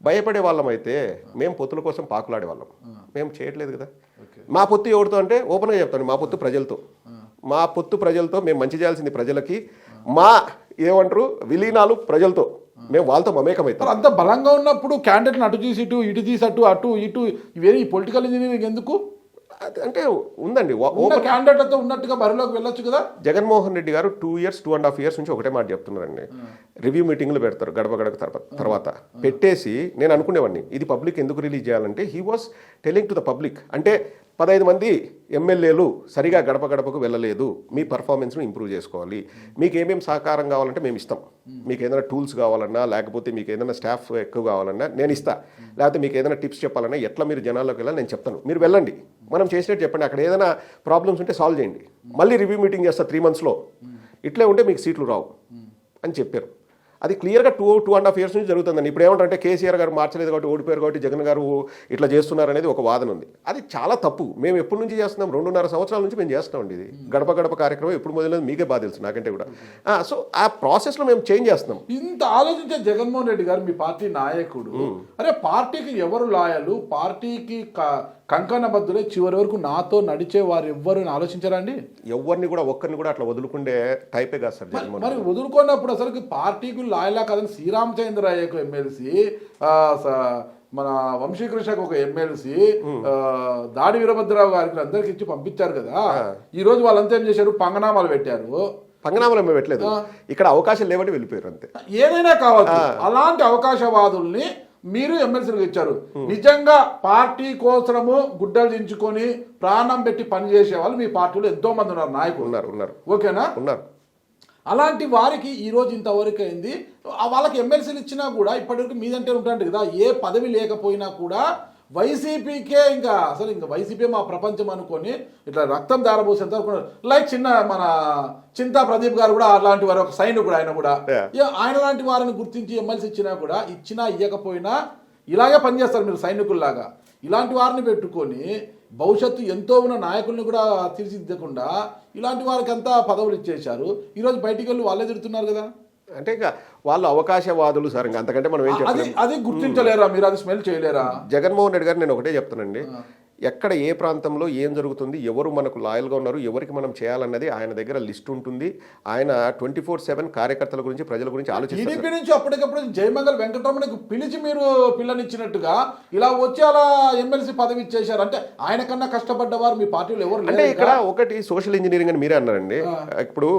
భయపడే వాళ్ళం అయితే మేము పొత్తుల కోసం పాకులాడే వాళ్ళం. మేము చేయట్లేదు కదా. మా పొత్తు ఎవరితో అంటే ఓపెన్గా చెప్తాను, మా పొత్తు ప్రజలతో. మా పొత్తు ప్రజలతో. మేము మంచి చేయాల్సింది ప్రజలకి. మా ఏమంటారు విలీనాలు ప్రజలతో. మేము వాళ్ళతో మమేకమవుతాం. అంత బలంగా ఉన్నప్పుడు క్యాండిడేట్ని అటు తీసి ఇటు తీసి అటు ఇటు ఇవేమి పొలిటికల్ ఇంజనీరింగ్ ఎందుకు? అంటే ఉందండి, క్యాండిడేట్లతో ఉన్నట్టుగా బరిలోకి వెళ్ళొచ్చు కదా. జగన్మోహన్ రెడ్డి గారు 2 years 2.5 years నుంచి ఒకటే మాట చెప్తున్నారండి. రివ్యూ మీటింగ్లు పెడతారు గడప గడప తర్వాత పెట్టేసి నేను అనుకునేవాడిని ఇది పబ్లిక్ ఎందుకు రిలీజ్ చేయాలంటే he was telling to the public, అంటే 15 మంది ఎమ్మెల్యేలు సరిగా గడప గడపకు వెళ్ళలేదు, మీ పర్ఫార్మెన్స్ను ఇంప్రూవ్ చేసుకోవాలి, మీకు ఏమేమి సహకారం కావాలంటే మేము ఇస్తాం, మీకు ఏదైనా టూల్స్ కావాలన్నా లేకపోతే మీకు ఏదైనా స్టాఫ్ ఎక్కువ కావాలన్నా నేను ఇస్తా, లేకపోతే మీకు ఏదైనా టిప్స్ చెప్పాలన్నా ఎట్లా మీరు జనాల్లోకి వెళ్ళాలి నేను చెప్తాను, మీరు వెళ్ళండి, మనం చేసినట్టు చెప్పండి, అక్కడ ఏదైనా ప్రాబ్లమ్స్ ఉంటే సాల్వ్ చేయండి, మళ్ళీ రివ్యూ మీటింగ్ చేస్తా 3 monthsలో, ఇట్లే ఉంటే మీకు సీట్లు రావు అని చెప్పారు. అది క్లియర్గా 2.5 years నుంచి జరుగుతుందండి. ఇప్పుడు ఏమంటారంటే కేసీఆర్ గారు మార్చలేదు కాబట్టి ఓడిపోయారు కాబట్టి జగన్ గారు ఇట్లా చేస్తున్నారు అనేది ఒక వాదన ఉంది. అది చాలా తప్పు. మేము ఎప్పటి నుంచి చేస్తున్నాం, 2.5 సంవత్సరాల నుంచి మేము చేస్తున్నామండి. ఇది గడప గడప కార్యక్రమం ఎప్పుడు మొదలైంది మీకే బాగా తెలుసు నాకంటే కూడా. సో ఆ ప్రాసెస్లో మేము చేంజ్ చేస్తున్నాం. ఇంత ఆలోచించే జగన్మోహన్ రెడ్డి గారు మీ పార్టీ నాయకుడు, అరే పార్టీకి ఎవరు లాయలు, పార్టీకి కంకణబద్దులే చివరి వరకు నాతో నడిచే వారు ఎవ్వరు ఆలోచించారండి? ఎవరిని కూడా ఒక్కరిని కూడా అట్లా వదులుకుండే టైపే కాదు సార్ జగన్మోహన్. మరి వదులుకున్నప్పుడు అసలు పార్టీకి లాయలా కదని శ్రీరామచంద్రయ్యకు ఎమ్మెల్సీ, మన వంశీకృష్ణకు ఒక ఎమ్మెల్సీ, దాడి వీరభద్రరావు గారికి అందరికి ఇచ్చి పంపించారు కదా. ఈ రోజు వాళ్ళంతా ఏం చేశారు, పంగనామాలు పెట్టారు. పంగనామాలు మేము పెట్టలేదు, ఇక్కడ అవకాశం లేవని వెళ్ళిపోయారు అంతే. ఏదైనా కావచ్చు, అలాంటి అవకాశవాదుల్ని మీరు ఎమ్మెల్సీలకు ఇచ్చారు. నిజంగా పార్టీ కోసము గుడ్డలు దించుకొని ప్రాణం పెట్టి పనిచేసే వాళ్ళు మీ పార్టీలో ఎంతో మంది ఉన్నారు, నాయకులు ఉన్నారు. ఓకేనా? ఉన్నారు. అలాంటి వారికి ఈ రోజు ఇంతవరకు అయింది. వాళ్ళకి ఎమ్మెల్సీలు ఇచ్చినా కూడా ఇప్పటివరకు మీదంటే ఉంటుంది కదా, ఏ పదవి లేకపోయినా కూడా వైసీపీకే ఇంకా వైసీపీ మా ప్రపంచం అనుకొని ఇట్లా రక్తం దారబోసేంత లైక్ చిన్న మన చింతా ప్రదీప్ గారు కూడా అలాంటి వారు, ఒక సైనికుడు ఆయన కూడా. ఆయన లాంటి వారిని గుర్తించి ఎమ్మెల్సీ ఇచ్చినా కూడా, ఇచ్చినా ఇవ్వకపోయినా ఇలాగే పనిచేస్తారు మీరు సైనికుల్లాగా. ఇలాంటి వారిని పెట్టుకొని భవిష్యత్తు ఎంతో ఉన్న నాయకుల్ని కూడా తీర్చిదిద్దకుండా ఇలాంటి వారికి అంతా పదవులు ఇచ్చేశారు. ఈరోజు బయటికి వెళ్ళి వాళ్ళే తిడుతున్నారు కదా. అంటే ఇంకా వాళ్ళు అవకాశవాదులు సార్, ఇంకా అంతకంటే మనం ఏం చెప్పలేము. అది గుర్తించలేరా మీరు? అది స్మెల్ చేయలేరా? జగన్మోహన్ రెడ్డి గారు నేను ఒకటే చెప్తానండి, ఎక్కడ ఏ ప్రాంతంలో ఏం జరుగుతుంది, ఎవరు మనకు లాయల్గా ఉన్నారు, ఎవరికి మనం చేయాలన్నది ఆయన దగ్గర లిస్ట్ ఉంటుంది. ఆయన 24/7 కార్యకర్తల గురించి, ప్రజల గురించి ఆలోచిస్తారు. టీడీపీ నుంచి అప్పటికప్పుడు జయమంగళ వెంకటరమణకు పిలిచి మీరు పిల్లనిచ్చినట్టుగా ఇలా వచ్చి అలా ఎమ్మెల్సీ పదవి ఇచ్చేశారు. అంటే ఆయన కన్నా కష్టపడ్డవారు మీ పార్టీలో ఎవరు? అంటే ఇక్కడ ఒకటి సోషల్ ఇంజనీరింగ్ అని మీరే అన్నారండి. ఇప్పుడు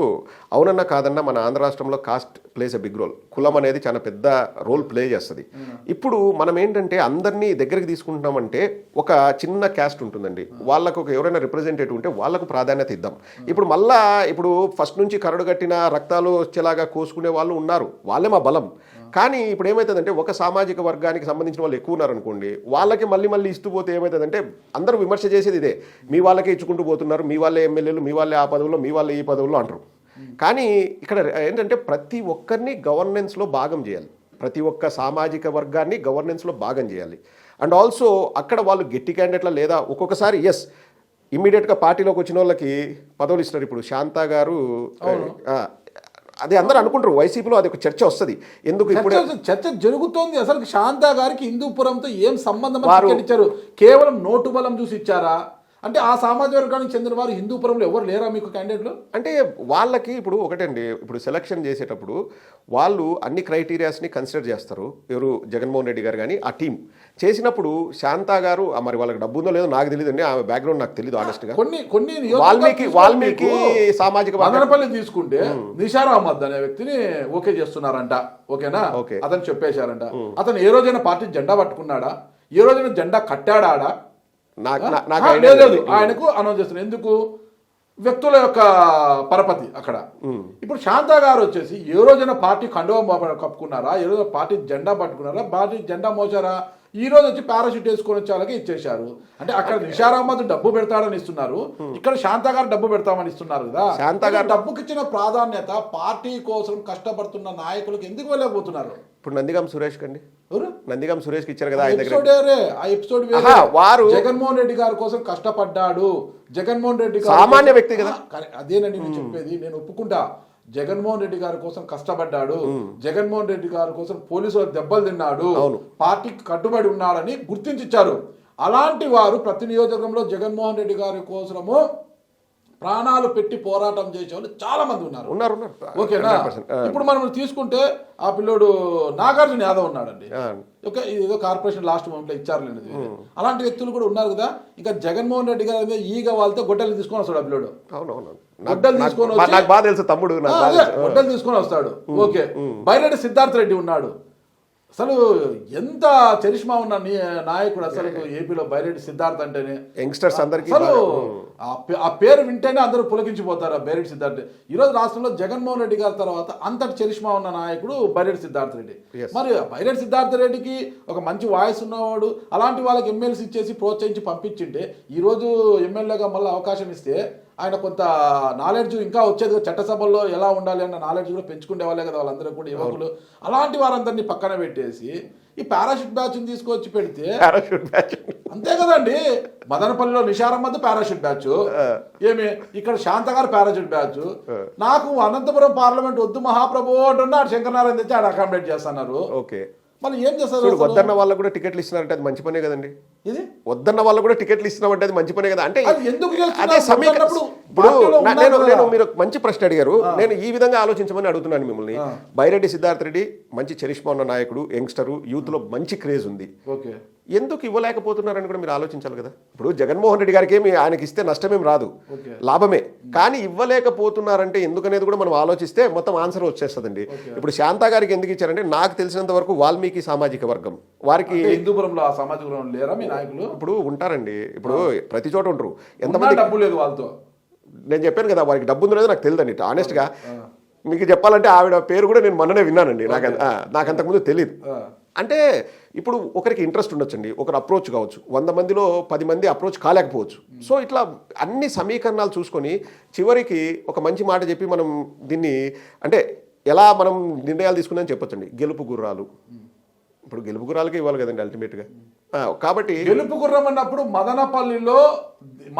అవునన్నా కాదన్నా మన ఆంధ్ర రాష్ట్రంలో caste plays a big role. కులం అనేది చాలా పెద్ద రోల్ ప్లే చేస్తుంది. ఇప్పుడు మనం ఏంటంటే అందరినీ దగ్గరికి తీసుకుంటున్నామంటే ఒక చిన్న క్యాస్ట్ ఉంటుందండి, వాళ్ళకు ఎవరైనా రిప్రజెంటేటివ్ ఉంటే వాళ్ళకు ప్రాధాన్యత ఇద్దాం. ఇప్పుడు ఫస్ట్ నుంచి కరడు కట్టిన రక్తాలు వచ్చేలాగా కోసుకునే వాళ్ళు ఉన్నారు, వాళ్ళే మా బలం. కానీ ఇప్పుడు ఏమవుతుందంటే ఒక సామాజిక వర్గానికి సంబంధించిన వాళ్ళు ఎక్కువ ఉన్నారనుకోండి, వాళ్ళకి మళ్ళీ ఇస్తూ పోతే ఏమవుతుందంటే అందరూ విమర్శ చేసేది ఇదే, మీ వాళ్ళకే ఇచ్చుకుంటూ పోతున్నారు, మీ వాళ్ళే ఎమ్మెల్యేలు, మీ వాళ్ళే ఆ పదవుల్లో, మీ వాళ్ళే ఈ పదవుల్లో అంటారు. కానీ ఇక్కడ ఏంటంటే ప్రతి ఒక్కరిని గవర్నెన్స్లో భాగం చేయాలి, ప్రతి ఒక్క సామాజిక వర్గాన్ని గవర్నెన్స్లో భాగం చేయాలి. అండ్ ఆల్సో అక్కడ వాళ్ళు గట్టి క్యాండిడేట్ల లేదా ఒక్కొక్కసారి ఇమ్మీడియట్గా పార్టీలోకి వచ్చిన వాళ్ళకి పదవులు ఇస్తారు. ఇప్పుడు శాంతా గారు అదే అందరూ అనుకుంటారు, వైసీపీలో అది ఒక చర్చ వస్తుంది. ఎందుకు ఇప్పుడు చర్చ జరుగుతోంది? అసలు శాంతా గారికి హిందూపురంతో ఏం సంబంధం ఇచ్చారు? కేవలం నోటు బలం చూసి ఇచ్చారా? అంటే ఆ సామాజిక వర్గానికి చెందిన వారు హిందూపురంలో ఎవరు లేరా మీకు క్యాండిడేట్లు? అంటే వాళ్ళకి ఇప్పుడు ఒకటండి, ఇప్పుడు సెలక్షన్ చేసేటప్పుడు వాళ్ళు అన్ని క్రైటీరియాస్ని కన్సిడర్ చేస్తారు. ఎవరు జగన్మోహన్ రెడ్డి గారు కానీ ఆ టీం చేసినప్పుడు శాంతా గారు మరి వాళ్ళకి డబ్బు ఉందో లేదో నాకు తెలియదు, ఆమె బ్యాక్గ్రౌండ్ నాకు తెలియదు ఆనెస్ట్గా. కొన్ని వాల్మీకి సామాజిక మదనపల్లి తీసుకుంటే నిషార్ అహ్మద్ అనే వ్యక్తిని ఓకే చేస్తున్నారంట. ఓకేనా? అతను చెప్పేశారంట. అతను ఏ రోజైనా పార్టీ జెండా పట్టుకున్నాడా? ఏ రోజైనా జెండా కట్టాడా? లేదు, ఆయనకు అనౌన్స్ చేస్తున్నారు. ఎందుకు? వ్యక్తుల యొక్క పరపతి అక్కడ. ఇప్పుడు శాంతా గారు వచ్చేసి ఏ రోజైనా పార్టీ కండువా కప్పుకున్నారా? ఏ రోజు పార్టీ జెండా పట్టుకున్నారా? పార్టీ జెండా మోసారా? ఈ రోజు వచ్చి పారాషూట్ వేసుకొని వచ్చే వాళ్ళకి ఇచ్చేశారు. అంటే అక్కడ నిషార్ అహ్మద్ డబ్బు పెడతాడని ఇస్తున్నారు, ఇక్కడ శాంతా గారు డబ్బు పెడతామని ఇస్తున్నారు కదా. శాంతా గారు డబ్బుకి ఇచ్చిన ప్రాధాన్యత పార్టీ కోసం కష్టపడుతున్న నాయకులకు ఎందుకు వెళ్ళకపోతున్నారు? ఇప్పుడు నందిగాం సురేష్ కండి, నందిగాం సురేష్ కి ఇచ్చారు కదా ఆ ఎపిసోడ్ వారు జగన్మోహన్ రెడ్డి గారి కోసం కష్టపడ్డాడు. జగన్మోహన్ రెడ్డి సామాన్య వ్యక్తి కదా. అదేనండి నేను చెప్పేది, నేను ఒప్పుకుంటా. జగన్మోహన్ రెడ్డి గారి కోసం కష్టపడ్డాడు, జగన్మోహన్ రెడ్డి గారి కోసం పోలీసులు దెబ్బలు తిన్నాడు, పార్టీకి కట్టుబడి ఉన్నాడని గుర్తించారు. అలాంటి వారు ప్రతి నియోజకవర్గంలో జగన్మోహన్ రెడ్డి గారి కోసము ప్రాణాలు పెట్టి పోరాటం చేసే వాళ్ళు చాలా మంది ఉన్నారు. ఉన్నారు ఓకేనా? 100%. ఇప్పుడు మనం తీసుకుంటే ఆ పిల్లోడు నాగార్జున యాదవ్ ఉన్నాడండి. ఓకే, ఏదో కార్పొరేషన్ లాస్ట్ మూమెంట్ లో ఇచ్చారులేండి. అలాంటి వ్యక్తులు కూడా ఉన్నారు కదా. ఇంకా జగన్మోహన్ రెడ్డి గారి ఈగ వాళ్ళతో గొడ్డలు తీసుకొని వస్తాడు ఆ పిల్లోడు. అవునవును, గొడ్డలు తీసుకొని నాకు బాగా తెలుసు తమ్ముడు, గొడ్డలు తీసుకొని వస్తాడు. ఓకే, బైరెడ్డి సిద్ధార్థ రెడ్డి ఉన్నాడు. అసలు ఎంత చరిష్మా ఉన్న నాయకుడు అసలు ఏపీలో బైరెడ్డి సిద్ధార్థ్ అంటేనే యంగ్స్టర్స్ అందరికీ అసలు ఆ పేరు వింటేనే అందరూ పులకించిపోతారు. ఆ బైరెడ్డి సిద్ధార్థ్ ఈ రోజు రాష్ట్రంలో జగన్మోహన్ రెడ్డి గారి తర్వాత అంతటి చరిష్మా ఉన్న నాయకుడు బైరెడ్డి సిద్ధార్థ రెడ్డి. మరి బైరెడ్డి సిద్ధార్థ రెడ్డికి ఒక మంచి వాయిస్ ఉన్నవాడు, అలాంటి వాళ్ళకి ఎమ్మెల్సీ ఇచ్చేసి ప్రోత్సహించి పంపించింటే ఈ రోజు ఎమ్మెల్యేగా మళ్ళీ అవకాశం ఇస్తే ఆయన కొంత నాలెడ్జ్ ఇంకా వచ్చేది. చట్టసభల్లో ఎలా ఉండాలి అన్న నాలెడ్జ్ కూడా పెంచుకునే వాళ్ళే కదా వాళ్ళందరూ కూడా యువకులు. అలాంటి వారందరినీ పక్కన పెట్టేసి ఈ పారాషూట్ బ్యాచ్ తీసుకొచ్చి పెడితే అంతే కదండి. మదనపల్లిలో నిషారమ్మద్దు పారాషూట్ బ్యాచ్, ఏమి ఇక్కడ శాంతగారు పారాషూట్ బ్యాచ్. నాకు అనంతపురం పార్లమెంట్ వద్దు మహాప్రభు అంటున్నా శంకరనారాయణ తెచ్చి ఆడ అకామిడేట్ చేస్తున్నారు. ఓకే, మళ్ళీ ఏం చేస్తారు? వద్దన్న వాళ్ళకు కూడా టికెట్లు ఇస్తున్నారంటే అది మంచి పనే కదండి. ఇది వద్దన్న వాళ్ళు కూడా టికెట్లు ఇస్తున్నామంటే అది మంచి పనే కదా. అంటే ఎందుకు అదే సమీకరణ. ఇప్పుడు నేను మీరు మంచి ప్రశ్న అడిగారు, నేను ఈ విధంగా ఆలోచించమని అడుగుతున్నాను మిమ్మల్ని. బైరెడ్డి సిద్ధార్థ రెడ్డి మంచి చరిష్మా ఉన్న నాయకుడు, యంగ్స్టరు, యూత్ లో మంచి క్రేజ్ ఉంది. ఓకే, ఎందుకు ఇవ్వలేకపోతున్నారని కూడా మీరు ఆలోచించాలి కదా. ఇప్పుడు జగన్మోహన్ రెడ్డి గారికి ఏమి ఆయనకి ఇస్తే నష్టమేం రాదు, లాభమే. కానీ ఇవ్వలేకపోతున్నారంటే ఎందుకనేది కూడా మనం ఆలోచిస్తే మొత్తం ఆన్సర్ వచ్చేస్తుందండి. ఇప్పుడు శాంతా గారికి ఎందుకు ఇచ్చారంటే నాకు తెలిసినంత వరకు వాల్మీకి సామాజిక వర్గం వారికి హిందూపురంలో ఆ సామాజిక వర్గం లేరా మీ నాయకులు? ఇప్పుడు ఉంటారండి, ఇప్పుడు ప్రతి చోట ఉంటారు. ఎంతమంది డబ్బు లేదు వాళ్ళతో. నేను చెప్పాను కదా వారికి డబ్బు ఉందో లేదో నాకు తెలియదండి. ఆనెస్ట్గా మీకు చెప్పాలంటే ఆవిడ పేరు కూడా నేను మొన్ననే విన్నానండి. నాకు అంతకుముందు తెలియదు. అంటే ఇప్పుడు ఒకరికి ఇంట్రెస్ట్ ఉండొచ్చండి, ఒకరు అప్రోచ్ కావచ్చు, 100 మందిలో 10 మంది అప్రోచ్ కాలేకపోవచ్చు. సో ఇట్లా అన్ని సమీకరణాలు చూసుకొని చివరికి ఒక మంచి మాట చెప్పి మనం దీన్ని అంటే ఎలా మనం నిర్ణయాలు తీసుకుందని చెప్పొచ్చండి. గెలుపు గుర్రాలు, ఇప్పుడు గెలుపు గుర్రాలకే ఇవ్వాలి కదండి అల్టిమేట్గా. కాబట్టి గెలుపు గుర్రం అన్నప్పుడు మదనపల్లిలో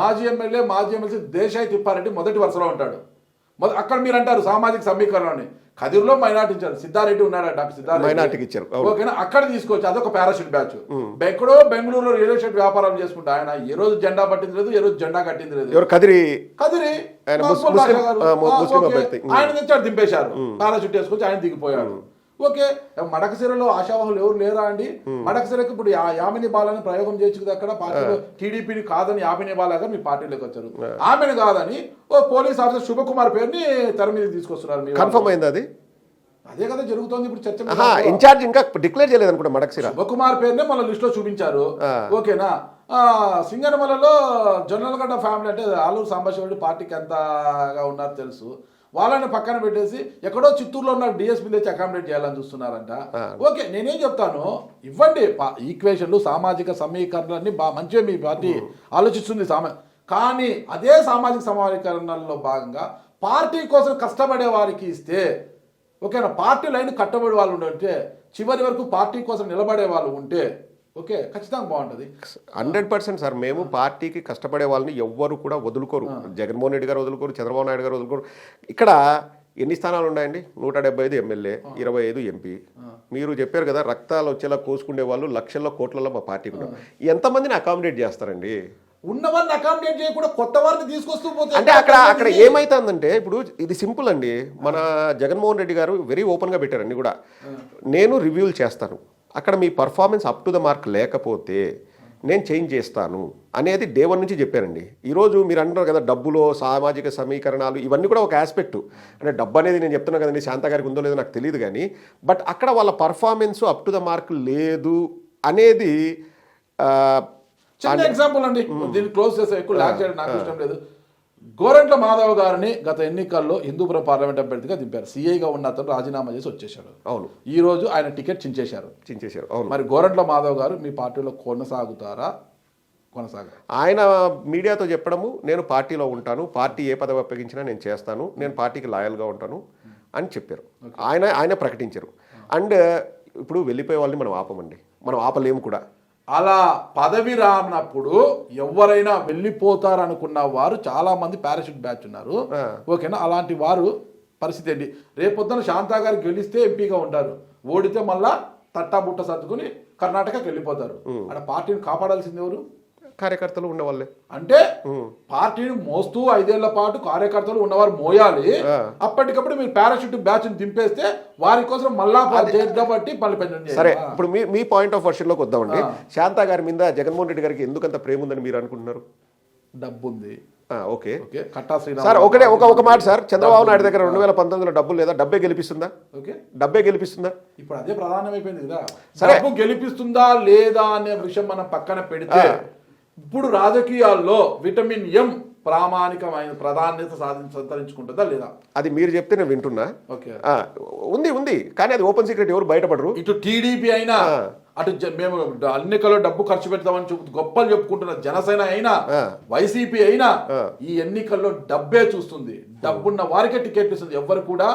మాజీ ఎమ్మెల్సీ దేశాయి తిప్పారెడ్డి మొదటి వరుసలో ఉంటాడు. అక్కడ మీరు అంటారు సామాజిక సమీకరణని. కదిరిలో మైనార్టీ ఇచ్చారు, సిద్ధారెడ్డి ఉన్నాడు, డాక్టర్ సిద్ధారెడ్డి మైనార్టీకి ఇచ్చారు. ఓకేనా, అక్కడ తీసుకొచ్చి అదొక పారాషూట్ బ్యాచ్. ఎక్కడో బెంగళూరులో రియల్ ఎస్టేట్ వ్యాపారం చేసుకుంటా ఆయన ఏ రోజు జెండా పట్టింది లేదు, ఏ రోజు జెండా కట్టింది లేదు. ఎవరు? కదిరి ఆయన తెచ్చాడు, దింపేశారు, పారాషూట్ వేసుకొచ్చి ఆయన దిగిపోయాడు. ఓకే, మడకసిరలో ఆశావాహులు ఎవరు లేరా అండి? మడకసిరకు ఇప్పుడు యామిని బాలని ప్రయోగం చేయొచ్చు కదా. అక్కడ పార్టీలో టీడీపీని కాదని యామిని బాలాగా మీ పార్టీలోకి వచ్చారు. ఆమెను కాదని ఓ పోలీస్ ఆఫీసర్ శుభకుమార్ పేరుని తెర మీద తీసుకొస్తున్నారు. కన్ఫర్మ్ అయింది అది? అదే కదా జరుగుతోంది ఇప్పుడు చర్చ. ఇన్ఛార్జ్ ఇంకా డిక్లేర్ చేయలేదు అనుకుంటా మడకసిర. శుభకుమార్ పేరునే మన లిస్ట్ లో చూపించారు. ఓకేనా, సింగనమలలో జొన్నలగడ్డ ఫ్యామిలీ అంటే ఆలూరు సాంబశివరెడ్డి పార్టీకి ఎంతగా ఉన్నారో తెలుసు. వాళ్ళని పక్కన పెట్టేసి ఎక్కడో చిత్తూరులో ఉన్న డిఎస్పీ తెచ్చి అకామిడేట్ చేయాలని చూస్తున్నారంట. ఓకే, నేనేం చెప్తాను, ఇవ్వండి ఈక్వేషన్లు, సామాజిక సమీకరణలన్నీ మంచిగా మీ పార్టీ ఆలోచిస్తుంది. కానీ అదే సామాజిక సమీకరణల్లో భాగంగా పార్టీ కోసం కష్టపడే వారికి ఇస్తే, ఓకేనా, పార్టీ లైన్ కట్టబడే వాళ్ళు ఉంటే, చివరి వరకు పార్టీ కోసం నిలబడే వాళ్ళు ఉంటే ఓకే, ఖచ్చితంగా బాగుంటుంది. 100% సార్. మేము పార్టీకి కష్టపడే వాళ్ళని ఎవ్వరు కూడా వదులుకోరు. జగన్మోహన్ రెడ్డి గారు వదులుకోరు, చంద్రబాబు నాయుడు గారు వదులుకోరు. ఇక్కడ ఎన్ని స్థానాలు ఉన్నాయండి? 175 ఎమ్మెల్యే, 25 ఎంపీ. మీరు చెప్పారు కదా రక్తాలు వచ్చేలా కోసుకునే వాళ్ళు లక్షల్లో కోట్లలో మా పార్టీకి ఉన్నారు. ఎంతమందిని అకామిడేట్ చేస్తారండి? ఉన్నవారిని అకామిడేట్ చేయకుండా కొత్త వారిని తీసుకొస్తూ పోతే అంటే అక్కడ ఏమైతుందంటే ఇప్పుడు ఇది సింపుల్ అండి. మన జగన్మోహన్ రెడ్డి గారు వెరీ ఓపెన్గా పెట్టారండి కూడా, నేను రివ్యూలు చేస్తాను, అక్కడ మీ performance up to the mark లేకపోతే నేను చేంజ్ చేస్తాను అనేది డే 1 నుంచి చెప్పానండి. ఈరోజు మీరు అంటున్నారు కదా డబ్బులో సామాజిక సమీకరణాలు ఇవన్నీ కూడా ఒక ఆస్పెక్ట్. అంటే డబ్బు అనేది నేను చెప్తున్నాను కదండి, శాంత గారికి ఉందో లేదో నాకు తెలియదు కానీ, బట్ అక్కడ వాళ్ళ performance up to the mark లేదు అనేది. చిన్న ఎగ్జాంపుల్ అండి, దీన్ని క్లోజ్ చేస్తే ఎక్కువ లాక్ చేయడం నాకు ఇష్టం లేదు. గోరంట్ల మాధవ్ గారిని గత ఎన్నికల్లో హిందూపురం పార్లమెంట్ అభ్యర్థిగా దింపారు. సీఐగా ఉన్న అతను రాజీనామా చేసి వచ్చేశాడు. అవును, ఈ రోజు ఆయన టికెట్ చించేశారు. అవును. మరి గోరంట్ల మాధవ్ గారు మీ పార్టీలో కొనసాగుతారా? ఆయన మీడియాతో చెప్పడము, నేను పార్టీలో ఉంటాను, పార్టీ ఏ పదవి అప్పగించినా నేను చేస్తాను, నేను పార్టీకి లాయల్గా ఉంటాను అని చెప్పారు. ఆయన ప్రకటించారు. అండ్ ఇప్పుడు వెళ్ళిపోయే వాళ్ళని మనం ఆపమండి, మనం ఆపలేము కూడా. అలా పదవి రానప్పుడు ఎవరైనా వెళ్ళిపోతారనుకున్న వారు చాలా మంది పారాషూట్ బ్యాచ్ ఉన్నారు. ఓకేనా, అలాంటి వారు పరిస్థితి ఏంటి? రేపొద్దున శాంతా గారు గెలిస్తే ఎంపీగా ఉంటారు, ఓడితే మళ్ళా తట్టా బుట్ట సర్దుకుని కర్ణాటకకి వెళ్ళిపోతారు. అక్కడ పార్టీని కాపాడాల్సింది ఎవరు? కార్యకర్తలు ఉన్నవాళ్ళే. అంటే పార్టీని మోస్తూ 5 ఏళ్ల పాటు కార్యకర్తలు ఉన్నవారు మోయాలి. అప్పటికప్పుడు మీరు పారాషూట్ బ్యాచ్ దింపేస్తే వారి కోసం మళ్ళా కాబట్టి సరే, ఇప్పుడు మీ పాయింట్ ఆఫ్ వర్షన్ లోకి వద్దామండి. శాంతా గారి మీద జగన్మోహన్ రెడ్డి గారికి ఎందుకంత ప్రేమ ఉందని మీరు అనుకుంటున్నారు? డబ్బు ఉంది. ఓకే కట్టా సార్, ఒక మాట సార్, చంద్రబాబు నాయుడు దగ్గర 2019లో డబ్బు లేదా? డబ్బే గెలిపిస్తుందా? డబ్బే గెలిపిస్తుందా? ఇప్పుడు అదే ప్రధానమైపోయింది కదా. డబ్బు గెలిపిస్తుందా లేదా అనే విషయం మనం పక్కన పెడితే, ఇప్పుడు రాజకీయాల్లో విటమిన్ ఎం ప్రామాణికమైన ప్రాధాన్యత సంతరించుకుంటుందా లేదా? అది మీరు చెప్తే నేను వింటున్నా. ఉంది కానీ అది ఓపెన్ సీక్రెట్, ఎవరు బయటపడరు. ఇటు టీడీపీ అయినా, అటు మేము ఎన్నికల్లో డబ్బు ఖర్చు పెడతామని గొప్పలు చెప్పుకుంటున్న జనసేన అయినా, వైసీపీ అయినా ఈ ఎన్నికల్లో డబ్బే చూస్తుంది. డబ్బున్న వారికే టికెట్ ఇస్తుంది. ఎవరు కూడా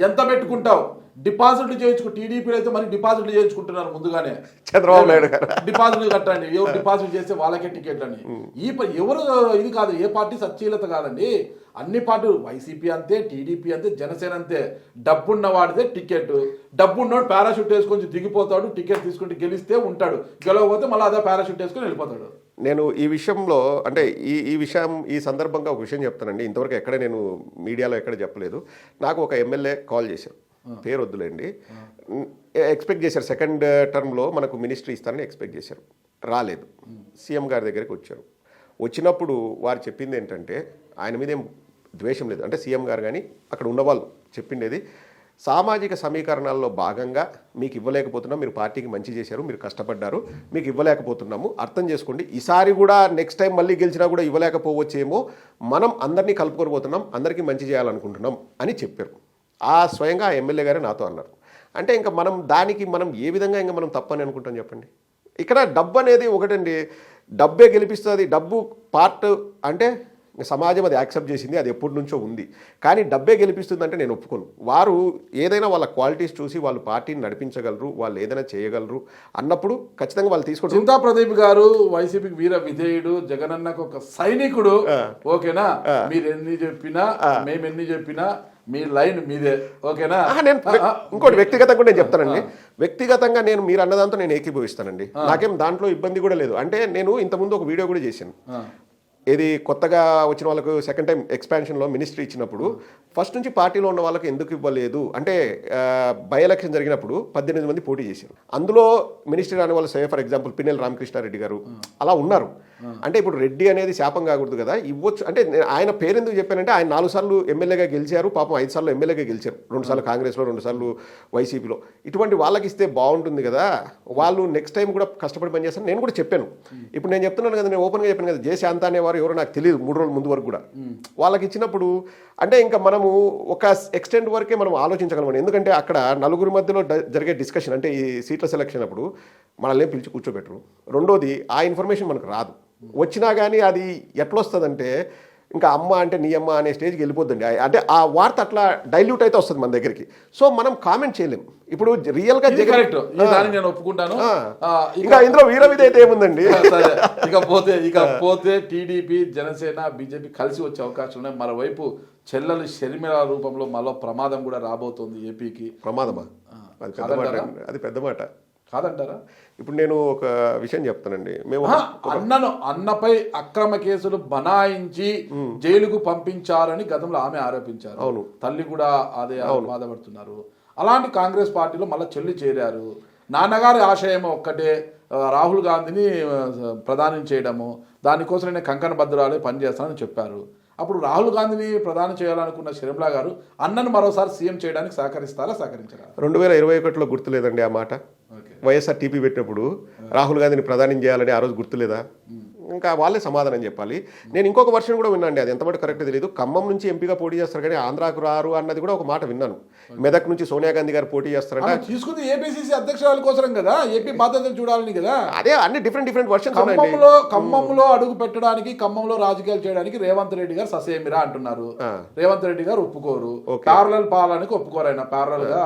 ఎంత పెట్టుకుంటావు డిపాజిట్లు చేయించుకో. టీడీపీలో అయితే మరి డిపాజిట్లు చేయించుకుంటున్నారు ముందుగానే. చంద్రబాబు నాయుడు గారు డిపాజిట్లు కట్టండి, ఎవరు డిపాజిట్ చేస్తే వాళ్ళకే టికెట్ అని. ఎవరు ఇది కాదు, ఏ పార్టీ సచ్చీలత కాదండి. అన్ని పార్టీలు, వైసీపీ అంతే, టీడీపీ అంతే, జనసేన అంతే. డబ్బున్న వాడితే టికెట్. డబ్బున్నోడు పారాషూట్ వేసుకొని దిగిపోతాడు, టికెట్ తీసుకుంటే గెలిస్తే ఉంటాడు, గెలవకపోతే మళ్ళీ అదే పారాషూట్ వేసుకొని వెళ్ళిపోతాడు. నేను ఈ విషయంలో అంటే ఈ సందర్భంగా ఒక విషయం చెప్తానండి. ఇంతవరకు ఎక్కడ నేను మీడియాలో ఎక్కడ చెప్పలేదు. నాకు ఒక ఎమ్మెల్యే కాల్ చేశారు, పేరు వద్దులేండి. ఎక్స్పెక్ట్ చేశారు సెకండ్ టర్మ్లో మనకు మినిస్ట్రీ ఇస్తారని ఎక్స్పెక్ట్ చేశారు. రాలేదు. సీఎం గారి దగ్గరికి వచ్చారు. వచ్చినప్పుడు వారు చెప్పింది ఏంటంటే, ఆయన మీద ఏం ద్వేషం లేదు, అంటే సీఎం గారు కానీ అక్కడ ఉన్నవాళ్ళు చెప్పిండేది, సామాజిక సమీకరణాల్లో భాగంగా మీకు ఇవ్వలేకపోతున్నాం, మీరు పార్టీకి మంచి చేశారు, మీరు కష్టపడ్డారు, మీకు ఇవ్వలేకపోతున్నాము, అర్థం చేసుకోండి. ఈసారి కూడా నెక్స్ట్ టైం మళ్ళీ గెలిచినా కూడా ఇవ్వలేకపోవచ్చేమో, మనం అందరినీ కలుపుకొని పోతున్నాం, అందరికీ మంచి చేయాలనుకుంటున్నాం అని చెప్పారు. స్వయంగా ఆ ఎమ్మెల్యే గారే నాతో అన్నారు. అంటే ఇంకా మనం ఏ విధంగా ఇంకా మనం తప్పని అనుకుంటాం చెప్పండి. ఇక్కడ డబ్బు అనేది ఒకటండి, డబ్బే గెలిపిస్తుంది. డబ్బు పార్ట్ అంటే సమాజం అది యాక్సెప్ట్ చేసింది, అది ఎప్పటి నుంచో ఉంది. కానీ డబ్బే గెలిపిస్తుంది అంటే నేను ఒప్పుకోను. వారు ఏదైనా వాళ్ళ క్వాలిటీస్ చూసి వాళ్ళు పార్టీని నడిపించగలరు, వాళ్ళు ఏదైనా చేయగలరు అన్నప్పుడు ఖచ్చితంగా వాళ్ళు తీసుకుంటారు. చింతా ప్రదీప్ గారు వైసీపీకి వీర విధేయుడు, జగనన్నకు ఒక సైనికుడు. ఓకేనా, మీరు ఎన్ని చెప్పినా, మేము ఎన్ని చెప్పినా మీ లైన్ మీదే. ఓకేనా. నేను ఇంకోటి వ్యక్తిగతంగా నేను చెప్తానండి. వ్యక్తిగతంగా నేను మీరు అన్నదాంతో నేను ఏకీభవిస్తానండి. నాకేం దాంట్లో ఇబ్బంది కూడా లేదు. అంటే నేను ఇంతకుముందు ఒక వీడియో కూడా చేశాను. ఇది కొత్తగా వచ్చిన వాళ్ళకు సెకండ్ టైం ఎక్స్పాన్షన్లో మినిస్ట్రీ ఇచ్చినప్పుడు ఫస్ట్ నుంచి పార్టీలో ఉన్న వాళ్ళకి ఎందుకు ఇవ్వలేదు అంటే, బై ఎలక్షన్ జరిగినప్పుడు 18 మంది పోటీ చేశారు. అందులో మినిస్ట్రీ రాని వాళ్ళు ఫర్ ఎగ్జాంపుల్ పిన్నెల రామకృష్ణారెడ్డి గారు అలా ఉన్నారు. అంటే ఇప్పుడు రెడ్డి అనేది శాపం కాకూడదు కదా, ఇవ్వచ్చు. అంటే ఆయన పేరు ఎందుకు చెప్పానంటే, ఆయన 4 సార్లు ఎమ్మెల్యేగా గెలిచారు, పాపం 5 సార్లు ఎమ్మెల్యేగా గెలిచారు, 2 సార్లు కాంగ్రెస్లో, 2 సార్లు వైసీపీలో. ఇటువంటి వాళ్ళకి ఇస్తే బాగుంటుంది కదా, వాళ్ళు నెక్స్ట్ టైం కూడా కష్టపడి పనిచేస్తారు. నేను కూడా చెప్పాను. ఇప్పుడు నేను చెప్తున్నాను కదా, నేను ఓపెన్గా చెప్పాను కదా, జే శాంత అనేవారు ఎవరో నాకు తెలియదు 3 రోజుల ముందు వరకు కూడా. వాళ్ళకి ఇచ్చినప్పుడు అంటే ఇంకా మనము ఒక ఎక్స్టెంట్ వరకే మనం ఆలోచించగలమని. ఎందుకంటే అక్కడ నలుగురి మధ్యలో జరిగే డిస్కషన్, అంటే ఈ సీట్ల సెలక్షన్ అప్పుడు మనల్ని పిలిచి కూర్చోబెట్టరు. రెండోది, ఆ ఇన్ఫర్మేషన్ మనకు రాదు. వచ్చినా కానీ అది ఎట్లొస్తుందంటే, ఇంకా అమ్మ అంటే నీ అమ్మ అనే స్టేజ్కి వెళ్ళిపోద్దండి. అంటే ఆ వార్త అట్లా డైల్యూట్ అయితే వస్తుంది మన దగ్గరికి. సో మనం కామెంట్ చేయలేము. ఇప్పుడు రియల్ గా నేను ఒప్పుకుంటాను. ఇంకా ఇందులో వీర విధి అయితే ఏముందండి. ఇకపోతే టీడీపీ, జనసేన, బీజేపీ కలిసి వచ్చే అవకాశం ఉన్నాయి. మరోవైపు చెల్లెలు షర్మిల రూపంలో మరో ప్రమాదం కూడా రాబోతోంది ఏపీకి. ప్రమాదమా? అది పెద్ద మాట కాదంటారా? ఇప్పుడు నేను ఒక విషయం చెప్తానండి. మేము అన్నపై అక్రమ కేసులు బనాయించి జైలుకు పంపించారని గతంలో ఆమె ఆరోపించారు. అవును, తల్లి కూడా అదే బాధపడుతున్నారు. అలాంటి కాంగ్రెస్ పార్టీలో మళ్ళీ చెల్లి చేరారు. నాన్నగారి ఆశయం ఒక్కటే, రాహుల్ గాంధీని ప్రధానం చేయడము, దానికోసం నేను కంకణ బద్రాలే పనిచేస్తానని చెప్పారు. అప్పుడు రాహుల్ గాంధీని ప్రధానం చేయాలనుకున్న షర్మిల గారు అన్నను మరోసారి సీఎం చేయడానికి సహకరించారా? 2021లో గుర్తులేదండి ఆ మాట. వైఎస్ఆర్ టీపీ పెట్టినప్పుడు రాహుల్ గాంధీని ప్రధానం చేయాలని ఆ రోజు గుర్తులేదా? ఇంకా వాళ్ళే సమాధానం చెప్పాలి. నేను ఇంకొక వర్షన్ కూడా విన్నాండి, అది ఎంతమంది కరెక్ట్ తెలియదు. ఖమ్మం నుంచి ఎంపీగా పోటీ చేస్తారు కానీ ఆంధ్రాకు రారు అన్నది కూడా ఒక మాట విన్నాను. మెదక్ నుంచి సోనియా గాంధీ గారు పోటీ చేస్తారంటే, తీసుకుంది ఏపీసీసీ అధ్యక్షురాల కోసం కదా, ఏపీ బాధ్యతలు చూడాలని కదా. అదే అన్ని డిఫరెంట్ వర్షన్స్. ఖమ్మంలో అడుగు పెట్టడానికి, ఖమ్మంలో రాజకీయాలు చేయడానికి రేవంత్ రెడ్డి గారు ససేమిరా అంటున్నారు. రేవంత్ రెడ్డి గారు ఒప్పుకోరు. ప్యారలల్ పాలనకి ఒప్పుకోరు. ఆయన ప్యారలల్ గా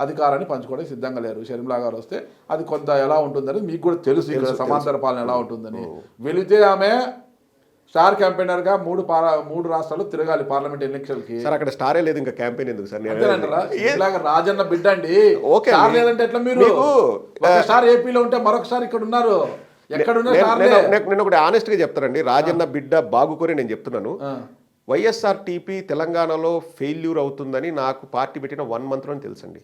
అధికారాన్ని పంచుకోవడానికి సిద్ధంగా లేరు. షర్మిలా గారు వస్తే అది కొంత ఎలా ఉంటుందని మీకు కూడా తెలుసు, ఇక్కడ సమాంతర పాలన ఎలా ఉంటుందని. వెళితే ఆమె స్టార్ క్యాంపెయినర్ గా 3 రాష్ట్రాలు తిరగాలి పార్లమెంట్ ఎలక్షన్కి. సార్ అక్కడ స్టారే లేదు, ఇంకా క్యాంపెయిన్ ఎందుకు సార్? రాజన్న బిడ్డ అండి. లేదంటే ఎట్లా? మీరు స్టార్ ఏపీలో ఉంటే మరొకసారి ఇక్కడ ఉన్నారు. ఎక్కడున్నా నేను ఒకటి ఆనెస్ట్ గా చెప్తానండి, రాజన్న బిడ్డ బాగుకొని నేను చెప్తున్నాను. వైఎస్ఆర్టీపీ తెలంగాణలో ఫెయిల్యూర్ అవుతుందని నాకు పార్టీ పెట్టిన 1 month లో తెలుసండి.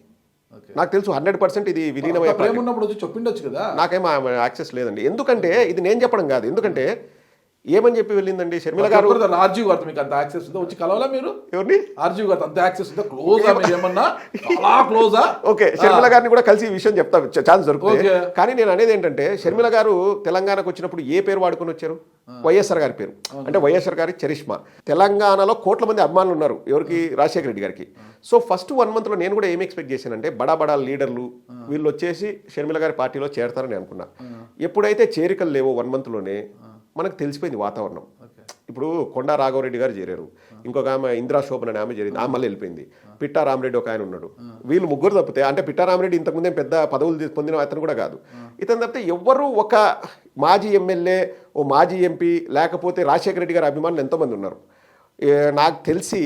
నాకు తెలుసు 100% ఇది విలీనమైనప్పుడు చెప్పిండొచ్చు కదా. నాకేం యాక్సెస్ లేదండి. ఎందుకంటే ఇది నేను చెప్పడం కాదు, ఎందుకంటే ఏమని చెప్పి వెళ్ళిందండి షర్మిల గారు. రాజీవ్ గారితో మీకు అంత యాక్సెస్ ఉందా? వచ్చి కలవాలా మీరు? ఎవరిని? రాజీవ్ గారితో అంత యాక్సెస్ ఉందా? క్లోజా మీరు ఏమన్నా? చాలా క్లోజా? ఓకే, షర్మిల గారిని కూడా కలిసి ఈ విషయం చెప్తా, ఛాన్స్ దొరుకుతుంది. కానీ నేను అనేది ఏంటంటే షర్మిల గారు తెలంగాణకు వచ్చినప్పుడు ఏ పేరు వాడుకొని వచ్చారు? వైఎస్ఆర్ గారి పేరు. అంటే వైఎస్ఆర్ గారి చరిష్మా. తెలంగాణలో కోట్ల మంది అభిమానులు ఉన్నారు ఎవరికి? రాజశేఖర రెడ్డి గారికి. సో ఫస్ట్ 1 month లో నేను కూడా ఏం ఎక్స్పెక్ట్ చేశానంటే బడా బడా లీడర్లు వీళ్ళు వచ్చేసి షర్మిల గారి పార్టీలో చేరతారని అనుకున్నా. ఎప్పుడైతే చేరికలు లేవో 1 month లోనే మనకు తెలిసిపోయింది వాతావరణం. ఇప్పుడు కొండా రాఘవరెడ్డి గారు చేరారు, ఇంకొక ఆమె ఇందిరా శోభన్ అనే ఆమె చేరింది, ఆమె మళ్ళీ వెళ్ళిపోయింది. పిట్టా రామరెడ్డి ఒక ఆయన ఉన్నాడు. వీళ్ళు ముగ్గురు తప్పితే, అంటే పిట్టా రామరెడ్డి ఇంతకుముందే పెద్ద పదవులు పొందిన అతను కూడా కాదు. ఇతను తప్పితే ఎవ్వరూ ఒక మాజీ ఎమ్మెల్యే, ఓ మాజీ ఎంపీ, లేకపోతే రాజశేఖర రెడ్డి గారి అభిమానులు ఎంతోమంది ఉన్నారు. నాకు తెలిసి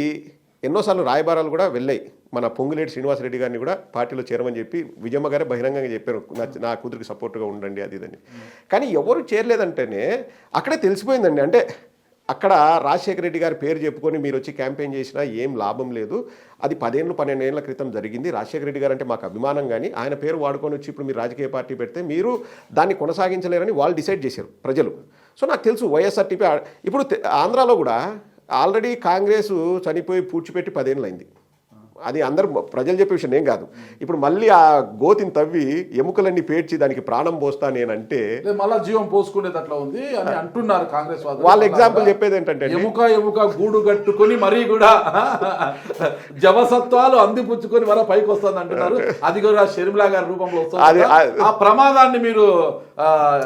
ఎన్నోసార్లు రాయబారాలు కూడా వెళ్ళాయి. మన పొంగులేటి శ్రీనివాసరెడ్డి గారిని కూడా పార్టీలో చేరమని చెప్పి విజయమ్మ గారే బహిరంగంగా చెప్పారు, నా కూతురికి సపోర్ట్గా ఉండండి అది ఇదని. కానీ ఎవరు చేరలేదంటేనే అక్కడే తెలిసిపోయిందండి. అంటే అక్కడ రాజశేఖర రెడ్డి గారి పేరు చెప్పుకొని మీరు వచ్చి క్యాంపెయిన్ చేసినా ఏం లాభం లేదు. అది 10-12 ఏళ్ల క్రితం జరిగింది. రాజశేఖర రెడ్డి గారు అంటే మాకు అభిమానం, కానీ ఆయన పేరు వాడుకొని వచ్చి ఇప్పుడు మీరు రాజకీయ పార్టీ పెడితే మీరు దాన్ని కొనసాగించలేరని వాళ్ళు డిసైడ్ చేశారు ప్రజలు. సో నాకు తెలుసు వైఎస్ఆర్టీపీ ఇప్పుడు ఆంధ్రాలో కూడా ఆల్రెడీ కాంగ్రెస్ చనిపోయి పూడ్చిపెట్టి 10 ఏళ్ళు అయింది. అది అందరు ప్రజలు చెప్పే విషయం ఏం కాదు. ఇప్పుడు మళ్ళీ ఆ గోతిని తవ్వి ఎముకలన్నీ పేర్చి దానికి ప్రాణం పోస్తా నేనంటే మళ్ళీ జీవం పోసుకునేది అట్లా ఉంది అని అంటున్నారు కాంగ్రెస్ వాళ్ళ ఎగ్జాంపుల్ చెప్పేది ఏంటంటే ఎముక గూడు కట్టుకుని మరీ కూడా జవసత్వాలు అందిపుచ్చుకొని మరో పైకి వస్తుంది అంటున్నారు. అది కూడా షర్మిల గారి రూపంలో వస్తుంది. ఆ ప్రమాదాన్ని మీరు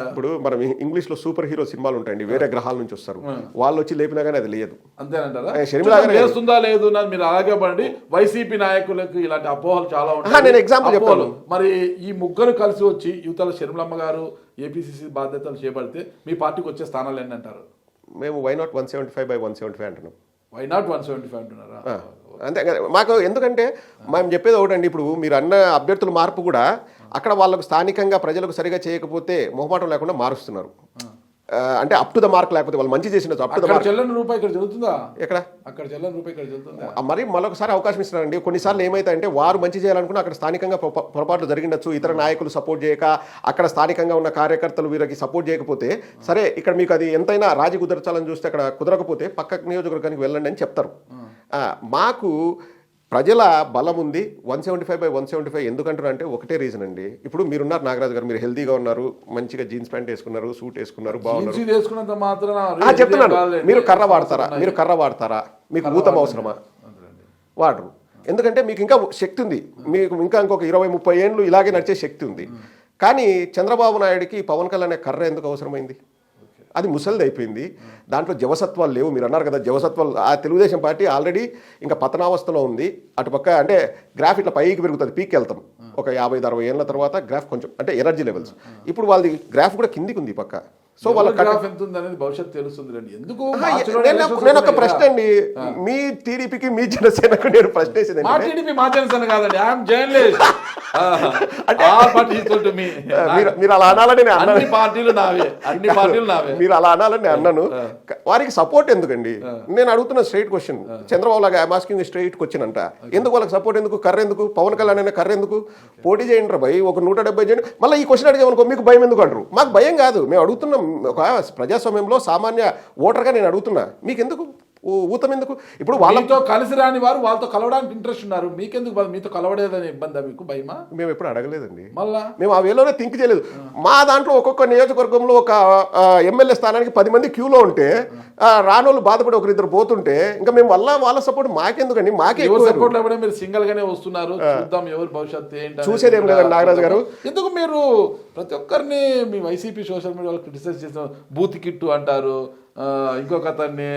ఇప్పుడు మనం ఇంగ్లీష్ లో సూపర్ హీరో సినిమాలు ఉంటాయండి, వేరే గ్రహాల నుంచి వస్తారు, వాళ్ళు వచ్చి లేపినా కానీ అది లేదు. అంతేనంటారా? షర్మిల గారు వేస్తుందా లేదు మీరు అలాగే పడండి. వైసీపీ నాయకులకు ఇలాంటి అపోహలు చాలా ఉంటాయి. నేను ఎగ్జాంపుల్ చెప్పాను. మరి ఈ ముగ్గురు కలిసి వచ్చి యువతల షర్మిలమ్మ గారు ఏపీసీసీ బాధ్యతలు చేపడితే మీ పార్టీకి వచ్చే స్థానాలు ఎన్ని అంటారు? మేము వై నాట్ 175/175 అంటున్నాం. వై నాట్ 175 అంటున్నారా? అంతే మాకు. ఎందుకంటే మేము చెప్పేది ఒకటండి, ఇప్పుడు మీరు అన్న అభ్యర్థుల మార్పు కూడా అక్కడ వాళ్ళకు స్థానికంగా ప్రజలకు సరిగా చేయకపోతే మొహమాటం లేకుండా మారుస్తున్నారు. అంటే అప్ టు ద మార్క్, లేకపోతే వాళ్ళు మంచి చేసిన అప్ టు ద మార్క్. చెల్లని రూపాయి ఇక్కడ జరుగుతుందా? ఎక్కడ అక్కడ చెల్లని రూపాయి ఇక్కడ జరుగుతుందా? మరి మరొకసారి అవకాశం ఇస్తున్నారండి. కొన్నిసార్లు ఏమైతాయంటే వారు మంచి చేయాలనుకున్న అక్కడ స్థానికంగా పొరపాట్లు జరిగిండొచ్చు, ఇతర నాయకులు సపోర్ట్ చేయక, అక్కడ స్థానికంగా ఉన్న కార్యకర్తలు వీరికి సపోర్ట్ చేయకపోతే, సరే ఇక్కడ మీకు అది ఎంతైనా రాజీ కుదర్చాలని చూస్తే అక్కడ కుదరకపోతే పక్క నియోజకవర్గానికి వెళ్ళండి అని చెప్తారు. మాకు ప్రజల బలం ఉంది. 175/175 ఎందుకంటారు అంటే ఒకటే రీజన్ అండి. ఇప్పుడు మీరున్నారు నాగరాజు గారు, మీరు హెల్తీగా ఉన్నారు, మంచిగా జీన్స్ ప్యాంట్ వేసుకున్నారు, సూట్ వేసుకున్నారు, బాగున్నారు. చెప్తున్నాను, మీరు కర్ర వాడతారా? మీకు ఊతం అవసరమా? వాడరు. ఎందుకంటే మీకు ఇంకా శక్తి ఉంది, మీకు ఇంకా ఇంకొక 20-30 ఏళ్ళు ఇలాగే నడిచే శక్తి ఉంది. కానీ చంద్రబాబు నాయుడికి పవన్ కళ్యాణ్ కర్ర ఎందుకు అవసరమైంది? అది ముసలిది అయిపోయింది. దాంట్లో జవసత్వాలు లేవు. మీరు అన్నారు కదా జవసత్వాలు. ఆ తెలుగుదేశం పార్టీ ఆల్రెడీ ఇంకా పతనావస్థలో ఉంది. అటుపక్క అంటే గ్రాఫ్ ఇట్లా పైకి పెరుగుతుంది, పీక్ వెళ్తాం ఒక 50-60 ఏళ్ళ తర్వాత గ్రాఫ్ కొంచెం అంటే ఎనర్జీ లెవెల్స్. ఇప్పుడు వాళ్ళది గ్రాఫ్ కూడా కిందికి ఉంది పక్క. సో వాళ్ళ భవిష్యత్తు తెలుస్తుంది. ఎందుకు నేను ఒక ప్రశ్న అండి, మీ టీడీపీకి మీ జనసేనకు నేను ప్రశ్న వేసేది మీరు అలా అనాలని మీరు అలా అనాలని అన్నాను. వారికి సపోర్ట్ ఎందుకండి? నేను అడుగుతున్న స్ట్రైట్ క్వశ్చన్. చంద్రబాబు లాగా ఐఎమ్ ఆస్కింగ్ స్ట్రైట్ క్వశ్చన్ అంట. ఎందుకు వాళ్ళకి సపోర్ట్ ఎందుకు? కర్ర ఎందుకు? పవన్ కళ్యాణ్ అయినా కర్ర ఎందుకు? పోటీ చేయండి రా భయ్, ఒక 170 చేయండి. మళ్ళీ ఈ క్వశ్చన్ అడిగామనుకో మీకు భయం ఎందుకు అంటారు. మాకు భయం కాదు, మేము అడుగుతున్నాం. ఒక ప్రజాస్వామ్యంలో సామాన్య ఓటర్గా నేను అడుగుతున్నా, మీకెందుకు ఊతం ఎందుకు? ఇప్పుడు వాళ్ళతో కలిసి రాని వారు వాళ్ళతో కలవడానికి ఇంట్రెస్ట్ ఉన్నారు, మీకెందుకు మీతో కలవడేదని ఇబ్బంది? మీకు భయమా? మేము ఎప్పుడు అడగలేదండి, మళ్ళా మేము ఆ వేలోనే థింక్ చేయలేదు. మా దాంట్లో ఒక్కొక్క నియోజకవర్గంలో ఒక ఎమ్మెల్యే స్థానానికి 10 మంది క్యూలో ఉంటే రానోళ్ళు బాధపడి ఒకరిద్దరు పోతుంటే ఇంకా మేము వాళ్ళ సపోర్ట్ మాకెందుకండి? మాకే సపోర్ట్ లేకపోతే మీరు సింగిల్ గానే వస్తున్నారు. చూద్దాం ఎవరు భవిష్యత్తు ఏంటి చూసేది ఏం లేదండి నాగరాజు గారు. ఎందుకు మీరు ప్రతి ఒక్కరిని మీ వైసీపీ సోషల్ మీడియాలో క్రిటిసైజ్ చేసిన బూత్ కిట్టు అంటారు, ఇంకొక అతన్ని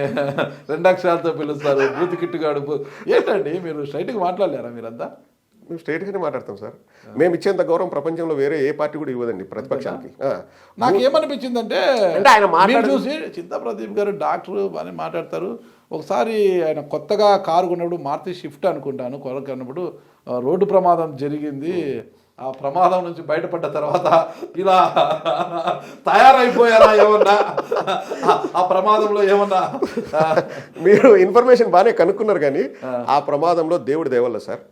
2 అక్షరాలతో పిలుస్తారు బూత్ కిట్టుగాడు. ఏంటండి మీరు స్ట్రైట్గా మాట్లాడలేరా? మీరంతా మేము స్ట్రైట్గానే మాట్లాడతాం సార్. మేము ఇచ్చేంత గౌరవం ప్రపంచంలో వేరే ఏ పార్టీ కూడా ఇవ్వదండి ప్రతిపక్షానికి. నాకేమనిపించిందంటే ఆయన చూసి చింతా ప్రదీప్ గారు డాక్టర్ అని మాట్లాడతారు. ఒకసారి ఆయన కొత్తగా కారు కొన్నప్పుడు మారుతి షిఫ్ట్ అనుకుంటాను కొన్నప్పుడు రోడ్డు ప్రమాదం జరిగింది. ఆ ప్రమాదం నుంచి బయటపడ్డ తర్వాత ఇలా తయారైపోయారా ఏమన్నా? ఆ ప్రమాదంలో ఏమన్నా మీరు ఇన్ఫర్మేషన్ బాగానే కనుక్కున్నారు, కానీ ఆ ప్రమాదంలో దేవుడి దయ వల్ల సార్,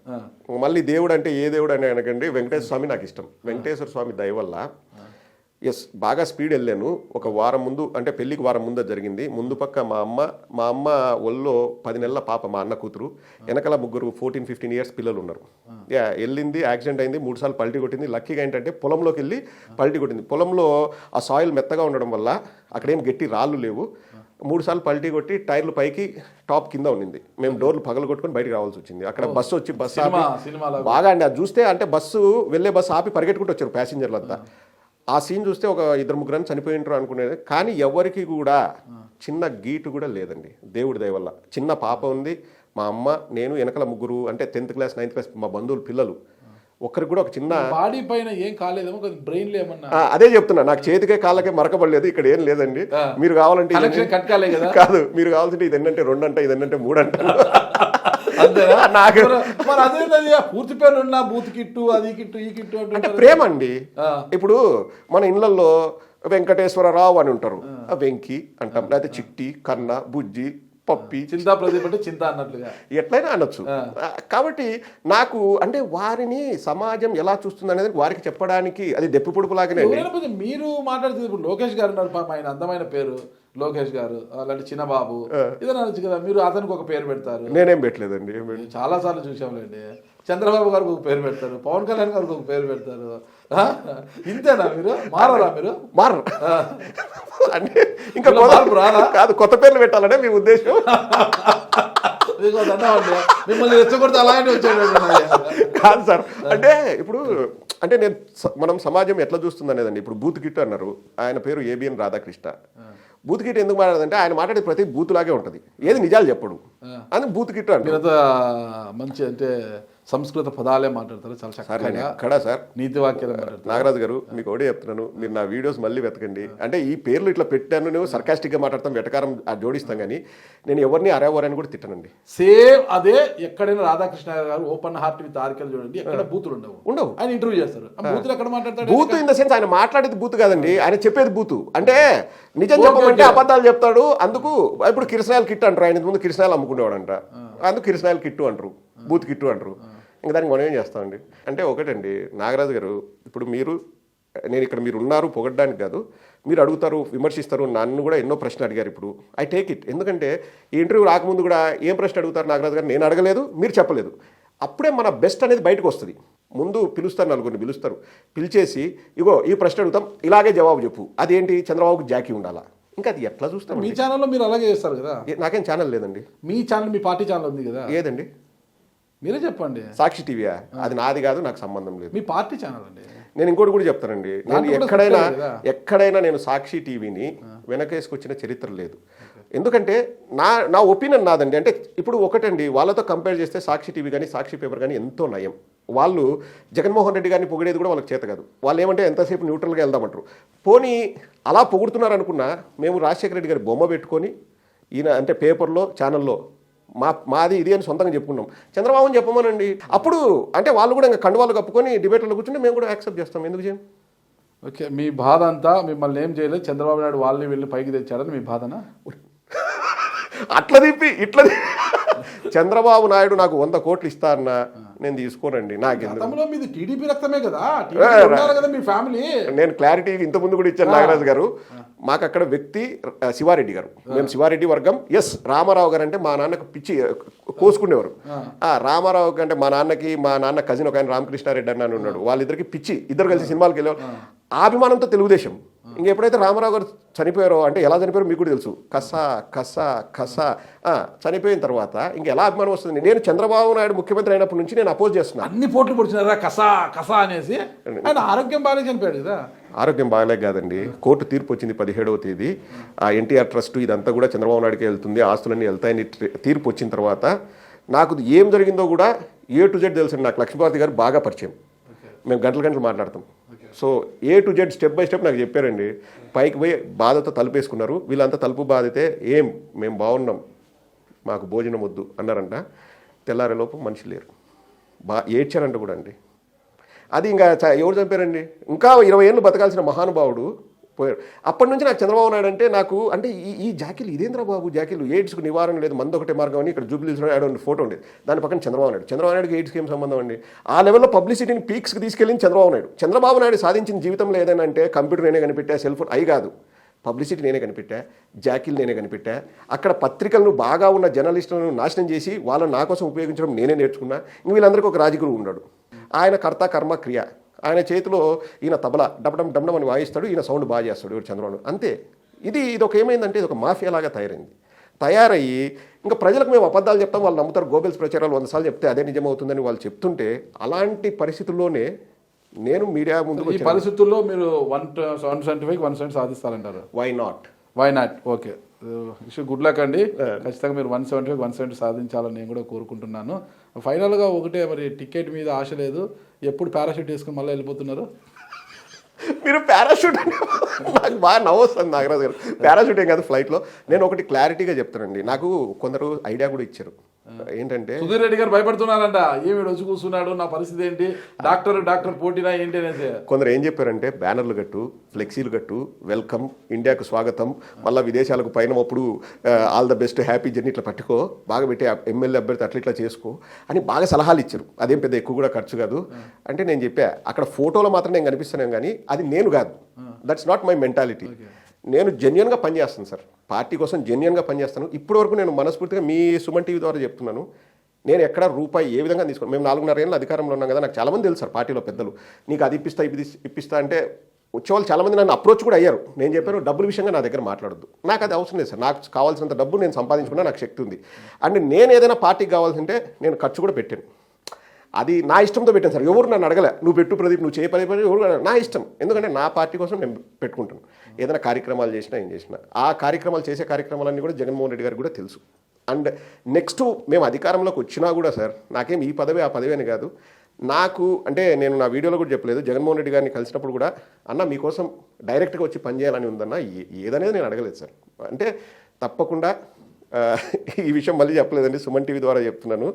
మళ్ళీ దేవుడు అంటే ఏ దేవుడు అని అనకండి, వెంకటేశ్వర స్వామి నాకు ఇష్టం. వెంకటేశ్వర స్వామి దయ వల్ల ఎస్ బాగా స్పీడ్ వెళ్ళాను. ఒక వారం ముందు, అంటే పెళ్ళికి వారం ముందు జరిగింది. ముందు పక్క మా అమ్మ ఒళ్ళో 10 నెలల పాప, మా అన్న కూతురు, వెనకాల ముగ్గురు 14-15 ఇయర్స్ పిల్లలు ఉన్నారు. వెళ్ళింది, యాక్సిడెంట్ అయింది, 3 సార్లు పల్టీ కొట్టింది. లక్కీగా ఏంటంటే పొలంలోకి వెళ్ళి పల్టీ కొట్టింది. పొలంలో ఆ సాయిల్ మెత్తగా ఉండడం వల్ల అక్కడేం గట్టి రాళ్ళు లేవు. 3 సార్లు పల్టీ కొట్టి టైర్లు పైకి, టాప్ కింద ఉండింది. మేము డోర్లు పగలు కొట్టుకొని బయటకు రావాల్సి వచ్చింది. అక్కడ బస్సు వచ్చి బస్సు బాగా అండి, అది చూస్తే అంటే బస్సు వెళ్ళే బస్సు ఆపి పరిగెట్టుకుంటూ వచ్చారు ప్యాసింజర్లు అంతా. ఆ సీన్ చూస్తే ఒక 2-3 చనిపోయి ఉంటారు అనుకునేది, కానీ ఎవరికి కూడా చిన్న గీటు కూడా లేదండి దేవుడి దయ వల్ల. చిన్న పాప ఉంది, మా అమ్మ, నేను, వెనకాల ముగ్గురు, అంటే 10th క్లాస్ 9th క్లాస్ మా బంధువులు పిల్లలు. ఒక్కరికి కూడా ఒక చిన్న బాడీ పైన ఏం కాలేదేమో, బ్రెయిన్ లో ఏమన్నా. అదే చెప్తున్నా, నాకు చేతికే కాళ్ళకే మరకబడలేదు, ఇక్కడ ఏం లేదండి. మీరు కావాలంటే కట్కాలే కదా, కాదు, మీరు కావాల్సింటే ఇది ఎన్నంటే 2 అంట, ఇది ఎన్నంటే 3 అంట. నాకు మరి అదే పూర్తి పేరు ఉన్నా బూత్ కిట్టు, అది కిట్టు, ఈ కిట్టు అంటే ప్రేమ అండి. ఇప్పుడు మన ఇళ్లలో వెంకటేశ్వరరావు అని ఉంటారు, వెంకి అంటాం, లేకపోతే చిట్టి, కన్న, బుజ్జి, పప్పి, చింతా ప్రదీప్ అంటే చింత అన్నట్లుగా ఎట్లయినా అనొచ్చు. కాబట్టి నాకు అంటే వారిని సమాజం ఎలా చూస్తుంది అనేది వారికి చెప్పడానికి అది దెప్పి పొడుపులాగానే. మీరు మాట్లాడుతుంది ఇప్పుడు లోకేష్ గారు ఉన్నారు, పాపం ఆయన అందమైన పేరు లోకేష్ గారు, అలాంటి చిన్నబాబు ఇదన్నా అనొచ్చు కదా. మీరు అతనికి ఒక పేరు పెడతారు. నేనేం పెట్టలేదండి, చాలా సార్లు చూసాంలేండి. చంద్రబాబు గారికి ఒక పేరు పెడతారు, పవన్ కళ్యాణ్ గారికి ఒక పేరు పెడతారు. ఇంతేనా? మీరు మారరా? మీరు మారరు అంటే ఇంకా కాదు, కొత్త పేర్లు పెట్టాలనే మీ ఉద్దేశం? మిమ్మల్ని రెచ్చగొడితే అలాగే వచ్చాడు కాదు సార్. అంటే ఇప్పుడు అంటే మనం సమాజం ఎట్లా చూస్తుంది అనేదండి. ఇప్పుడు బూత్ కిట్ అన్నారు, ఆయన పేరు ఏబిఎన్ రాధాకృష్ణ. బూత్ కిట్ ఎందుకు మాట్లాడదంటే ఆయన మాట్లాడే ప్రతి బూత్ లాగే ఉంటుంది, ఏది నిజాలు చెప్పడు అని బూత్ కిట్ అంటే. మంచి అంటే సంస్కృత పదాలే మాట్లాడతారు, చాలా చక్కగా. ఎక్కడ సార్ నీతి వాక్యాలు మాట్లాడతారు. నాగరాజు గారు మీకు ఒకటే చెప్తున్నాను, మీరు నా వీడియోస్ మళ్ళీ వెతకండి. అంటే ఈ పేర్లు ఇట్లా పెట్టాను, నేను సర్కాస్టిక్గా మాట్లాడతాం, వెటకారం జోడిస్తాం, కానీ నేను ఎవరిని అరేవరని కూడా తిట్టనండి. సేమ్ అదే ఎక్కడైనా రాధాకృష్ణ గారు ఓపెన్ హార్ట్ విత్ ఆర్కెల్ చూడండి, ఎక్కడ బూతులు ఉండవు. ఆయన ఇంటర్వ్యూ చేస్తారు, బూతులు ఎక్కడ మాట్లాడతాడు? బూత్ ఇన్ ద సెన్స్ ఆయన మాట్లాడేది బూత్ కాదండి, ఆయన చెప్పేది బూతు. అంటే నిజం చెప్పమంటే అబద్ధాలు చెప్తాడు. అందుకు ఇప్పుడు కిరసనాయలు కిట్ అంటారు, ఆయన ముందు కిరసనాయలు అమ్ముకునేవాడు అంట, అందుకు కిరసనాయలు కిట్టు అంటారు, బూత్ కిట్టు అంటారు. ఇంకా దానికి మనం ఏం చేస్తామండి? అంటే ఒకటండి నాగరాజు గారు, ఇప్పుడు నేను ఇక్కడ మీరు ఉన్నారు పొగడ్డానికి కాదు, మీరు అడుగుతారు, విమర్శిస్తారు, నన్ను కూడా ఎన్నో ప్రశ్నలు అడిగారు. ఇప్పుడు ఐ టేక్ ఇట్. ఎందుకంటే ఈ ఇంటర్వ్యూ రాకముందు కూడా ఏం ప్రశ్న అడుగుతారు నాగరాజు గారు, నేను అడగలేదు, మీరు చెప్పలేదు. అప్పుడే మన బెస్ట్ అనేది బయటకు వస్తుంది. ముందు పిలుస్తారు, నలుగురిని పిలుస్తారు, పిలిచేసి ఇగో ఈ ప్రశ్న అడుగుతాం, ఇలాగే జవాబు చెప్పు. అదేంటి, చంద్రబాబుకి జాకీ ఉండాలా? ఇంకా అది ఎట్లా చూస్తాం? మీ ఛానల్లో మీరు అలాగే చేస్తారు కదా. నాకేం ఛానల్ లేదండి. మీ ఛానల్, మీ పార్టీ ఛానల్ ఉంది కదా. ఏదండి? మీరే చెప్పండి. సాక్షి టీవీయా? అది నాది కాదు, నాకు సంబంధం లేదు. మీ పార్టీ ఛానల్ అండి. నేను ఇంకోటి కూడా చెప్తానండి, నేను ఎక్కడైనా నేను సాక్షి టీవీని వెనకేసుకొచ్చిన చరిత్ర లేదు. ఎందుకంటే నా ఒపీనియన్ నాదండి. అంటే ఇప్పుడు ఒకటండి, వాళ్ళతో కంపేర్ చేస్తే సాక్షి టీవీ కానీ సాక్షి పేపర్ కానీ ఎంతో నయం. వాళ్ళు జగన్మోహన్ రెడ్డి గారిని పొగిడేది కూడా వాళ్ళకి చేత కాదు. వాళ్ళు ఏమంటే ఎంతసేపు న్యూట్రల్గా వెళ్దామంటారు. పోనీ అలా పొగుడుతున్నారు అనుకున్నా, మేము రాజశేఖర రెడ్డి గారి బొమ్మ పెట్టుకొని ఈయన అంటే పేపర్లో ఛానల్లో మాది ఇది అని సొంతంగా చెప్పుకున్నాం. చంద్రబాబుని చెప్పమనండి. అప్పుడు అంటే వాళ్ళు కూడా ఇంకా కండువాళ్ళు కప్పుకొని డిబేట్లో కూర్చుంటే మేము కూడా యాక్సెప్ట్ చేస్తాం. ఎందుకు చేయం? ఓకే, మీ బాధ అంతా మిమ్మల్ని ఏం చేయలేదు, చంద్రబాబు నాయుడు వాళ్ళని వెళ్ళి పైకి తెచ్చాడని మీ బాధనా? అట్లా తిప్పి ఇట్లా చంద్రబాబు నాయుడు నాకు 100 కోట్లు ఇస్తా అన్నా నేను తీసుకోనండి. టీడీపీ రక్తమే కదా మీ ఫ్యామిలీ. నేను క్లారిటీ ఇంతకుముందు కూడా ఇచ్చాను నాగరాజు గారు. మాకు అక్కడ వ్యక్తి శివారెడ్డి గారు, మేము శివారెడ్డి వర్గం. ఎస్, రామారావు గారు అంటే మా నాన్నకు పిచ్చి కోసుకునేవారు. రామారావు అంటే మా నాన్న కజిన్ ఒక ఆయన రామకృష్ణారెడ్డి అని ఉన్నాడు, వాళ్ళిద్దరికి పిచ్చి, ఇద్దరు కలిసి సినిమాలకు వెళ్ళేవారు. ఆ అభిమానంతో తెలుగుదేశం. ఇంకెప్పుడైతే రామారావు గారు చనిపోయారో, అంటే ఎలా చనిపోయారో మీకు కూడా తెలుసు, కసా చనిపోయిన తర్వాత ఇంకెలా అభిమానం వస్తుంది? నేను చంద్రబాబు నాయుడు ముఖ్యమంత్రి అయినప్పటి నుంచి నేను అపోజ్ చేస్తున్నాను. అన్ని పోట్లు పొడిచినారా కసా అనేసి. ఆయన ఆరోగ్యం బాగానే చనిపోయాడు కదా. ఆరోగ్యం బాగాలేక కాదండి, కోర్టు తీర్పు వచ్చింది 17వ తేదీ. ఆ ఎన్టీఆర్ ట్రస్ట్ ఇదంతా కూడా చంద్రబాబు నాయుడుకి వెళ్తుంది, ఆస్తులన్నీ వెళ్తాయని తీర్పు వచ్చిన తర్వాత నాకు ఏం జరిగిందో కూడా A to Z తెలుసండి. నాకు లక్ష్మీపార్వతి గారు బాగా పరిచయం, మేము గంటలు మాట్లాడతాం. So A to Z step by step నాకు చెప్పారండి. పైకి పోయి బాధతో తలుపేసుకున్నారు. వీళ్ళంతా తలుపు బాధితే మేము బాగున్నాం, మాకు భోజనం వద్దు అన్నారంట. తెల్లారేలోపు మనిషి లేరు. ఏడ్చారంట కూడా అండి. అది ఇంకా ఎవరు చంపారండి? ఇంకా 20 ఏళ్ళు బతకాల్సిన మహానుభావుడు పోయారు. అప్పటి నుంచి నాకు చంద్రబాబు నాయుడు అంటే నాకు అంటే ఈ జాకీలు ఇదేంద్ర బాబు జాకీలు, ఎయిడ్స్కు నివారణ లేదు, మందు ఒకటే మార్గం అని ఇక్కడ జూబ్లీస్లో ఫోటో ఉండేది, దాని పక్కన చంద్రబాబు నాయుడుకి ఎయిడ్స్కి ఏం సంబంధం అండి? ఆ లెవెల్లో పబ్లిసిటీని పీక్స్కి తీసుకెళ్ళింది చంద్రబాబు నాయుడు సాధించిన జీవితంలో ఏదైనా అంటే కంప్యూటర్ నేనే కనిపెట్టా, సెల్ ఫోన్ అయి కాదు, పబ్లిసిటీ నేనే కనిపెట్టా, జాకీలు నేనే కనిపెట్టా, అక్కడ పత్రికలను బాగా ఉన్న జర్నలిస్టులను నాశనం చేసి వాళ్ళని నా కోసం ఉపయోగించడం నేనే నేర్చుకున్నా. ఇంక వీళ్ళందరికీ ఒక రాజగురువు ఉన్నాడు, ఆయన కర్త కర్మ క్రియ, ఆయన చేతిలో ఈయన తబలా డబ్డం డబ్డం అని వాయిస్తాడు, ఈయన సౌండ్ బాగా చేస్తాడు ఎవరు చంద్రబాబు. అంతే. ఇది ఒక ఏమైందంటే ఇది ఒక మాఫియా లాగా తయారయ్యి ఇంకా ప్రజలకు మేము అబద్ధాలు చెప్తాం, వాళ్ళు నమ్ముతారు. గోబెల్స్ ప్రచారాలు 100 సార్లు చెప్తే అదే నిజమవుతుందని వాళ్ళు చెప్తుంటే అలాంటి పరిస్థితుల్లోనే నేను మీడియా ముందు ఈ పరిస్థితుల్లో మీరు 175 170 సాధిస్తారంటారు. Why not? Okay, good luck అండి. ఖచ్చితంగా మీరు 175 170 సాధించాలని నేను కూడా కోరుకుంటున్నాను. ఫైనల్గా ఒకటే, మరి టికెట్ మీద ఆశ లేదు, ఎప్పుడు పారాషూట్ వేసుకుని మళ్ళీ వెళ్ళిపోతున్నారు? మీరు పారాషూట్ అంటే నాకు బాగా నవ్వొస్తుంది నాగరాజు గారు. పారాషూట్ ఏం కాదు, ఫ్లైట్లో. నేను ఒకటి క్లారిటీగా చెప్తానండి, నాకు కొందరు ఐడియా కూడా ఇచ్చారు. ఏంటంటే సుధీర్ రెడ్డి గారు భయపడుతున్నారంట, ఏమి వచ్చి కూర్చున్నాడు, నా పరిస్థితి ఏంటి, డాక్టర్ పోటీనా ఏంటి అనేది. కొందరు ఏం చెప్పారంటే బ్యానర్లు కట్టు, ఫ్లెక్సీలు కట్టు, వెల్కమ్, ఇండియాకు స్వాగతం, మళ్ళీ విదేశాలకు పైన అప్పుడు all the best, happy journey ఇట్లా పట్టుకో, బాగా పెట్టి ఎమ్మెల్యే అభ్యర్థి అట్లా చేసుకో అని బాగా సలహాలు ఇచ్చారు. అదేం పెద్ద ఎక్కువ కూడా ఖర్చు కాదు అంటే నేను చెప్పా, అక్కడ ఫోటోలో మాత్రం నేను కనిపిస్తున్నాను కానీ అది నేను కాదు, దట్స్ నాట్ మై మెంటాలిటీ. నేను జెన్యున్గా పనిచేస్తాను సార్, పార్టీ కోసం జెన్యున్గా పనిచేస్తాను. ఇప్పటివరకు నేను మనస్ఫూర్తిగా మీ సుమన్ టీవీ ద్వారా చెప్తున్నాను, నేను ఎక్కడ రూపాయి ఏ విధంగా తీసుకోను. మేము 4.5 ఏళ్ళు అధికారంలో ఉన్నాం కదా, నాకు చాలామంది తెలుసు సార్ పార్టీలో పెద్దలు, నీకు అది ఇప్పిస్తా అంటే వచ్చేవాళ్ళు చాలామంది నన్ను అప్రోచ్ కూడా అయ్యారు. నేను చెప్పాను డబ్బుల విషయంగా నా దగ్గర మాట్లాడద్దు, నాకు అది అవసరం లేదు సార్, నాకు కావాల్సినంత డబ్బు నేను సంపాదించుకున్నా, నాకు శక్తి ఉంది. అండ్ నేను ఏదైనా పార్టీకి కావాల్సింటే నేను ఖర్చు కూడా పెట్టాను, అది నా ఇష్టంతో పెట్టాను సార్. ఎవరు నన్ను అడగలే, నువ్వు పెట్టు ప్రదీప్, నువ్వు చేయ పదే ఎవరు, నా ఇష్టం. ఎందుకంటే నా పార్టీ కోసం నేను పెట్టుకుంటాను. ఏదైనా కార్యక్రమాలు చేసినా ఏం చేసినా ఆ కార్యక్రమాలు చేసే కార్యక్రమాలన్నీ కూడా జగన్మోహన్ రెడ్డి గారికి కూడా తెలుసు. అండ్ నెక్స్ట్ మేము అధికారంలోకి వచ్చినా కూడా సార్, నాకేం ఈ పదవి ఆ పదవి అని కాదు, నాకు అంటే నేను నా వీడియోలో కూడా చెప్పలేదు, జగన్మోహన్ రెడ్డి గారిని కలిసినప్పుడు కూడా అన్న మీకోసం డైరెక్ట్గా వచ్చి పనిచేయాలని ఉందన్న, ఏదనేది నేను అడగలేదు సార్. అంటే తప్పకుండా ఈ విషయం మళ్ళీ చెప్పలేదండి, సుమన్ టీవీ ద్వారా చెప్తున్నాను.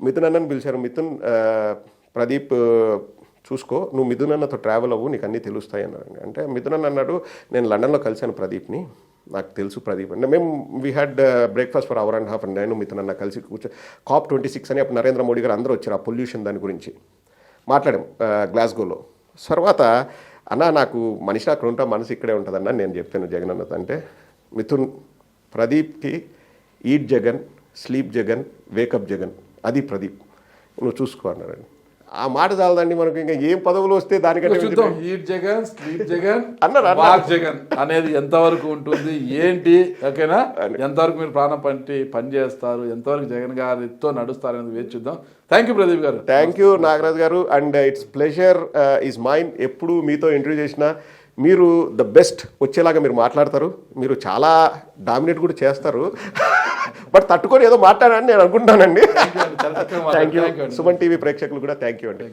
మిథున్ అన్నని పిలిచారు, మిథున్ ప్రదీప్ చూసుకో, నువ్వు మిథున్ అన్నతో ట్రావెల్ అవ్వు, నీకు అన్నీ తెలుస్తాయి అన్నారు. అంటే మిథున్ అన్న అన్నాడు, నేను లండన్లో కలిశాను ప్రదీప్ని, నాకు తెలుసు ప్రదీప్ అంటే. మేము we had breakfast for hour and half and నేను మిథున్ అన్న కలిసి COP26 అని అప్పుడు నరేంద్ర మోడీ గారు అందరూ వచ్చారు, ఆ పొల్యూషన్ దాని గురించి మాట్లాడాం గ్లాస్గోలో. తర్వాత అన్న నాకు మనిషి అక్కడ ఉంటా, మనసు ఇక్కడే ఉంటుందన్న నేను చెప్పాను జగన్ అన్నతో. అంటే మిథున్, ప్రదీప్కి eat Jagan, sleep Jagan, wake up Jagan, అది ప్రదీప్, నువ్వు చూసుకో అన్నారండి. ఆ మాట చాలదండి మనకు, ఇంకా ఏం పదవులు వస్తే దానికంటే eat Jagan, sleep Jagan walk Jagan అనేది ఎంతవరకు ఉంటుంది ఏంటి, ఓకేనా, ఎంతవరకు మీరు ప్రాణం పని చేస్తారు, ఎంతవరకు జగన్ గారితో నడుస్తారు అనేది వేచి చూద్దాం. థ్యాంక్ యూ ప్రదీప్ గారు. Thank you Nagaraj garu. And it's pleasure is mine. ఎప్పుడు మీతో ఇంటర్వ్యూ చేసినా మీరు ద బెస్ట్ వచ్చేలాగా మీరు మాట్లాడతారు, మీరు చాలా డామినేట్ కూడా చేస్తారు, బట్ తట్టుకొని ఏదో మాట్లాడాలని నేను అనుకుంటున్నానండి. Thank you. సుమన్ టీవీ ప్రేక్షకులు కూడా థ్యాంక్ యూ అండి.